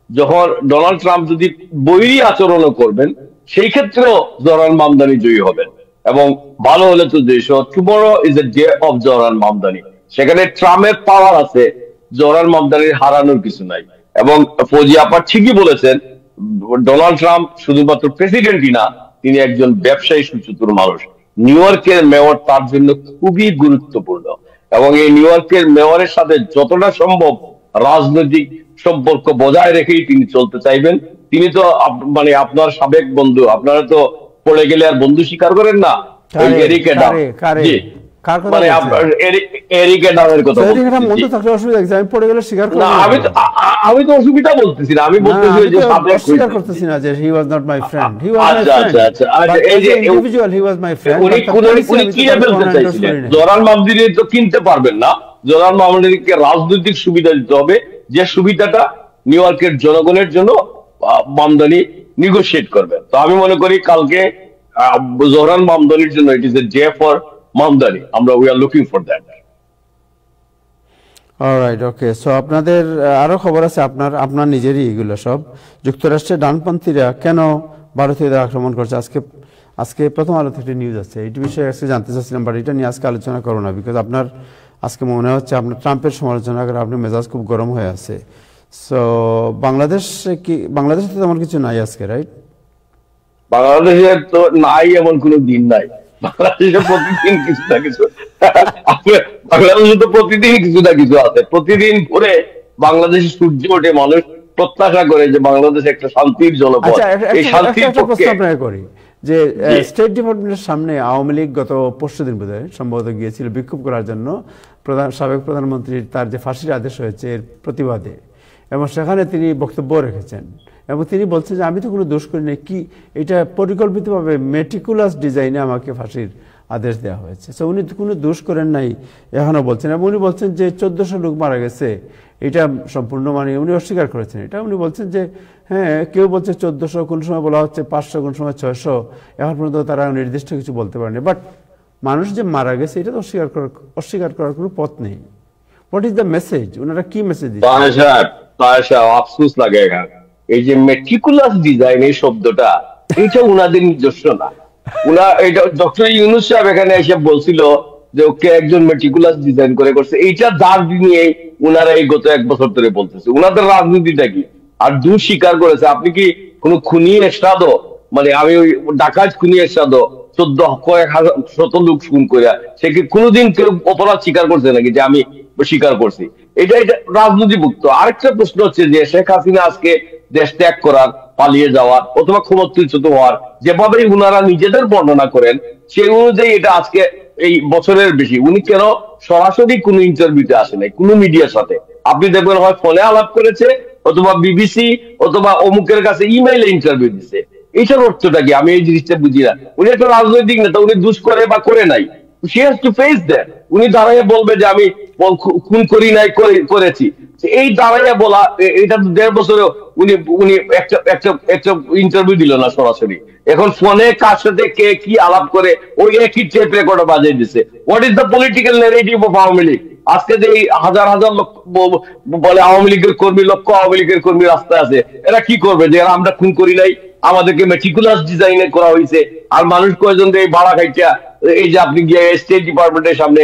যখন ডোনাল্ড ট্রাম্প যদি বৈরী আচরণও করবেন, সেই ক্ষেত্রেও জহরান মামদানি জয়ী হবেন। এবং ভালো হলে তো জয়ী, tomorrow is a day of Zohran Mamdani. সেখানে ট্রাম্পের পাওয়ার আছে, জহরান মামদানির হারানোর কিছু নাই। এবং ফৌজিয়াপার ঠিকই বলেছেন, ডোনাল্ড ট্রাম্প শুধুমাত্র প্রেসিডেন্টই না, তিনি একজন ব্যবসায়ী সুচতুর মানুষ। নিউ ইয়র্কের মেয়র তার জন্য খুবই গুরুত্বপূর্ণ, এবং এই নিউ ইয়র্কের মেয়রের সাথে যতটা সম্ভব রাজনৈতিক সম্পর্ক বজায় রেখেই তিনি চলতে চাইবেন। তিনি তো মানে আপনার সাবেক বন্ধু, আপনারা তো পড়ে গেলে আর বন্ধু স্বীকার করেন না, এরিক অ্যাডাম। জি, মানে এরিক অ্যাডামের কথা আমি তো অসুবিধা বলতেছি না, আমি বলতেছি যে
স্বীকার করতেছি না যে he was not my friend, he was my friend, এই যে individual he was my friend.
উনি কিনে ফেলতে চাইছিলেন। জহরান মামদানি তো কিনতে পারবেন না, জহরান মামদানিকে রাজনৈতিক সুবিধা দিতে হবে, যে সুবিধাটা নিউ ইয়র্কের জনগণের জন্য মামদানি নেগোশিয়েট করবেন। তো আমি মনে করি কালকে জহরান মামদানির জন্য it is a day for Mamdani. আমরা we are looking for that.
Alright, okay. So আপনাদের আরো খবর আছে আপনার নিজেরই এগুলো সব। যুক্তরাষ্ট্রের ডানপন্থীরা কেন ভারতীয়দের আক্রমণ করছে, আজকে প্রথম আলোতে একটা নিউজ আছে, এই বিষয়ে আজকে জানতে চাচ্ছিলাম, বাট এটা নিয়ে আজকে আলোচনা করো না, বিকজ আপনার আজকে মনে হচ্ছে আপনার ট্রাম্পের সমালোচনা করে আপনার মেজাজ খুব গরম হয়ে আছে। সো বাংলাদেশে তো তেমন কিছু নাই আজকে, রাইট?
বাংলাদেশের তো নাই এমন কোনো দিন নাই, বাংলাদেশে প্রতিদিন কিছু না কিছু বাংলাদেশে তো প্রতিদিন কিছু না কিছু আছে। প্রতিদিন করে বাংলাদেশে সূর্য ওঠে, মানুষ প্রত্যাশা করে যে বাংলাদেশ একটা শান্তির জলপথ।
আচ্ছা,
এই শান্তির
একটা প্রশ্ন
পক্ষে
আপনাকে করি যে স্টেট ডিপার্টমেন্টের সামনে আওয়ামী লীগ গত পরশুদিন বোধহয় সম্ভবত গিয়েছিল বিক্ষোভ করার জন্য সাবেক প্রধানমন্ত্রীর তার যে ফাঁসির আদেশ হয়েছে এর প্রতিবাদে, এবং সেখানে তিনি বক্তব্য রেখেছেন এবং তিনি বলছেন যে আমি তো কোনো দোষ করি নাই, কি এটা পরিকল্পিতভাবে মেটিকুলাস ডিজাইনে আমাকে ফাঁসির আদেশ দেওয়া হয়েছে। সো উনি কোনো দোষ করেন নাই এখনও বলছেন, এবং উনি বলছেন যে 1400 লোক মারা গেছে, এটা সম্পূর্ণ মানে উনি অস্বীকার করেছেন এটা। উনি বলছেন যে হ্যাঁ, কেউ বলছে 1400, কোন সময় বলা হচ্ছে 500, কোন সময় 600, এখন পর্যন্ত তারা নির্দিষ্ট কিছু বলতে পারেনি। বাট মানুষ যে মারা গেছে এটা তো অস্বীকার করার কোনো পথ নেই। What is the message? ওনারা কি মেসেজ দিচ্ছেন?
আফসোস লাগে এখানে, এই যে মেটিকুলাস ডিজাইন এই শব্দটা, এটা উনাদের নিজস্ব না। এটা ডক্টর ইউনূস সাহেব এখানে এসে বলছিল যে ওকে একজন মেটিকুলাস ডিজাইন করছে, এইটা দাগ নিয়ে উনারা এই গত 1 বছর ধরে বলতেছে। উনাদের রাজনীতিটা কি? আর দূর স্বীকার করেছে। আপনি কি কোনো খুনি এরশাদ, মানে আমি ওই ডাকাত খুনি এরশাদ 1400 লোক খুন করে, সে কি কোনোদিন কেউ অপরাধ স্বীকার করছে নাকি যে আমি স্বীকার করছি? এটা রাজনীতিমুক্ত। আরেকটা প্রশ্ন হচ্ছে যে শেখ হাসিনা আজকে দেশ ত্যাগ করার, পালিয়ে যাওয়ার অথবা ক্ষমতাচ্যুত হওয়ার যেভাবে উনারা নিজেদের বর্ণনা করেন, সেই অনুযায়ী এটা আজকে এই বছরের বেশি উনি কেন সরাসরি কোনো ইন্টারভিউতে আসে নাই কোনো মিডিয়ার সাথে। আপনি দেখবেন হয় ফোনে আলাপ করেছে, অথবা বিবিসি অথবা অমুকের কাছে ইমেইলে ইন্টারভিউ দিচ্ছে। এইটার অর্থটা কি? আমি এই জিনিসটা বুঝি না। উনি একটা রাজনৈতিক নেতা, উনি দুষ করে বা করে নাই, she has to face that। উনি দাঁড়াইয়ে বলবে যে আমি খুন করি নাই, করেছি। এই দাঁড়াইয়ে বলা, এটা 1.5 বছরে উনি একটা ইন্টারভিউ দিল না সরাসরি। এখন ফোনে কার সাথে কে কি আলাপ করে ওই একই টেপ রেকর্ডে বাজিয়ে দিচ্ছে। What is the political narrative of Awami League? আজকে যে এই হাজার হাজার লোক বলে আওয়ামী লীগের কর্মী, লক্ষ আওয়ামী লীগের কর্মী রাস্তায় আছে, এরা কি করবে যে আমরা খুন করি নাই, আমাদেরকে মেটিকুলাস ডিজাইনে করা হয়েছে? আর মানুষ কয়েকজন এই ভাড়া খাইটা, এই যে আপনি গিয়ে স্টেট ডিপার্টমেন্টের সামনে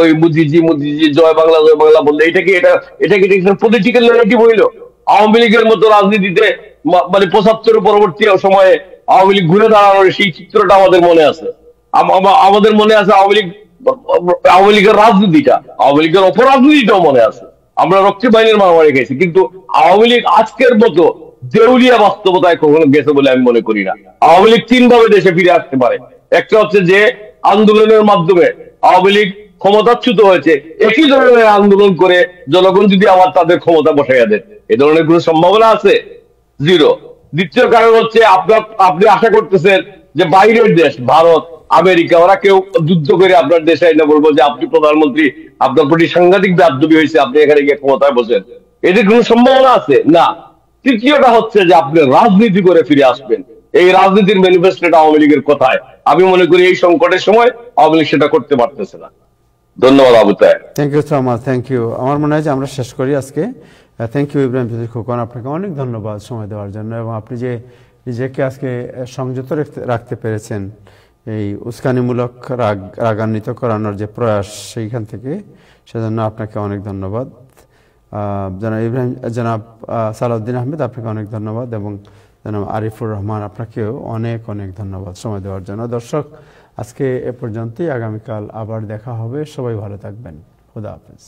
ওই মুদিজি জয় বাংলা বললে, এটা কি পলিটিক্যাল ন্যারেটিভ হইলো? আওয়ামী লীগের মতো রাজনীতিতে মানে 75 পরবর্তী সময়ে আওয়ামী লীগ ঘুরে দাঁড়ানোর সেই চিত্রটা আমাদের মনে আছে। আমাদের মনে আছে আওয়ামী লীগের রাজনীতিটা, আওয়ামী লীগের অপরাজনীতিটাও মনে আছে। আমরা রক্ষী বাহিনীর মারামারি গেছি, কিন্তু আওয়ামী লীগ আজকের মতো দেউলিয়া বাস্তবতায় কখনো গেছে বলে আমি মনে করি না। আওয়ামী লীগ 3 ভাবে দেশে ফিরে আসতে পারে। একটা হচ্ছে যে আন্দোলনের মাধ্যমে আওয়ামী লীগ ক্ষমতাচ্যুত হয়েছে, একই ধরনের আন্দোলন করে জনগণ যদি আবার তাদের ক্ষমতা বসাইয়া দেন, এ ধরনের কোন সম্ভাবনা আছে? 0। দ্বিতীয় কারণ হচ্ছে আপনি আশা করতেছেন যে বাইরের দেশ ভারত, আমেরিকা, ওরা কেউ যুদ্ধ করে আপনার দেশে এনে বলবো যে আপনি প্রধানমন্ত্রী, আপনার প্রতি সাংঘাতিক বেয়াদবি হয়েছে, আপনি এখানে গিয়ে ক্ষমতায় বসেন। এদের কোন সম্ভাবনা আছে? না। তৃতীয়টা হচ্ছে যে আপনি রাজনীতি করে ফিরে আসবেন। এই রাজনীতির ম্যানিফেস্টোটা আওয়ামী লীগের কথায়। আমি মনে করি এই সংকটের সময় আওয়ামী লীগ সেটা করতে পারতেছে না। ধন্যবাদ Abu Taher.
Thank you so much, thank you. আমার মনে হয় যে আমরা শেষ করি আজকে। থ্যাংক ইউ ইব্রাহিম চৌধুরী খোকন, আপনাকে অনেক ধন্যবাদ সময় দেওয়ার জন্য, এবং আপনি যে নিজেকে আজকে সংযত রাখতে পেরেছেন এই উস্কানিমূলক রাগান্বিত করানোর যে প্রয়াস সেইখান থেকে, সেজন্য আপনাকে অনেক ধন্যবাদ। জনাব সালাউদ্দিন আহমেদ, আপনাকে অনেক ধন্যবাদ, এবং জনাব আরিফুর রহমান, আপনাকেও অনেক অনেক ধন্যবাদ সময় দেওয়ার জন্য। দর্শক, আজকে এ পর্যন্তই। আগামীকাল আবার দেখা হবে। সবাই ভালো থাকবেন। খুদা হাফেজ।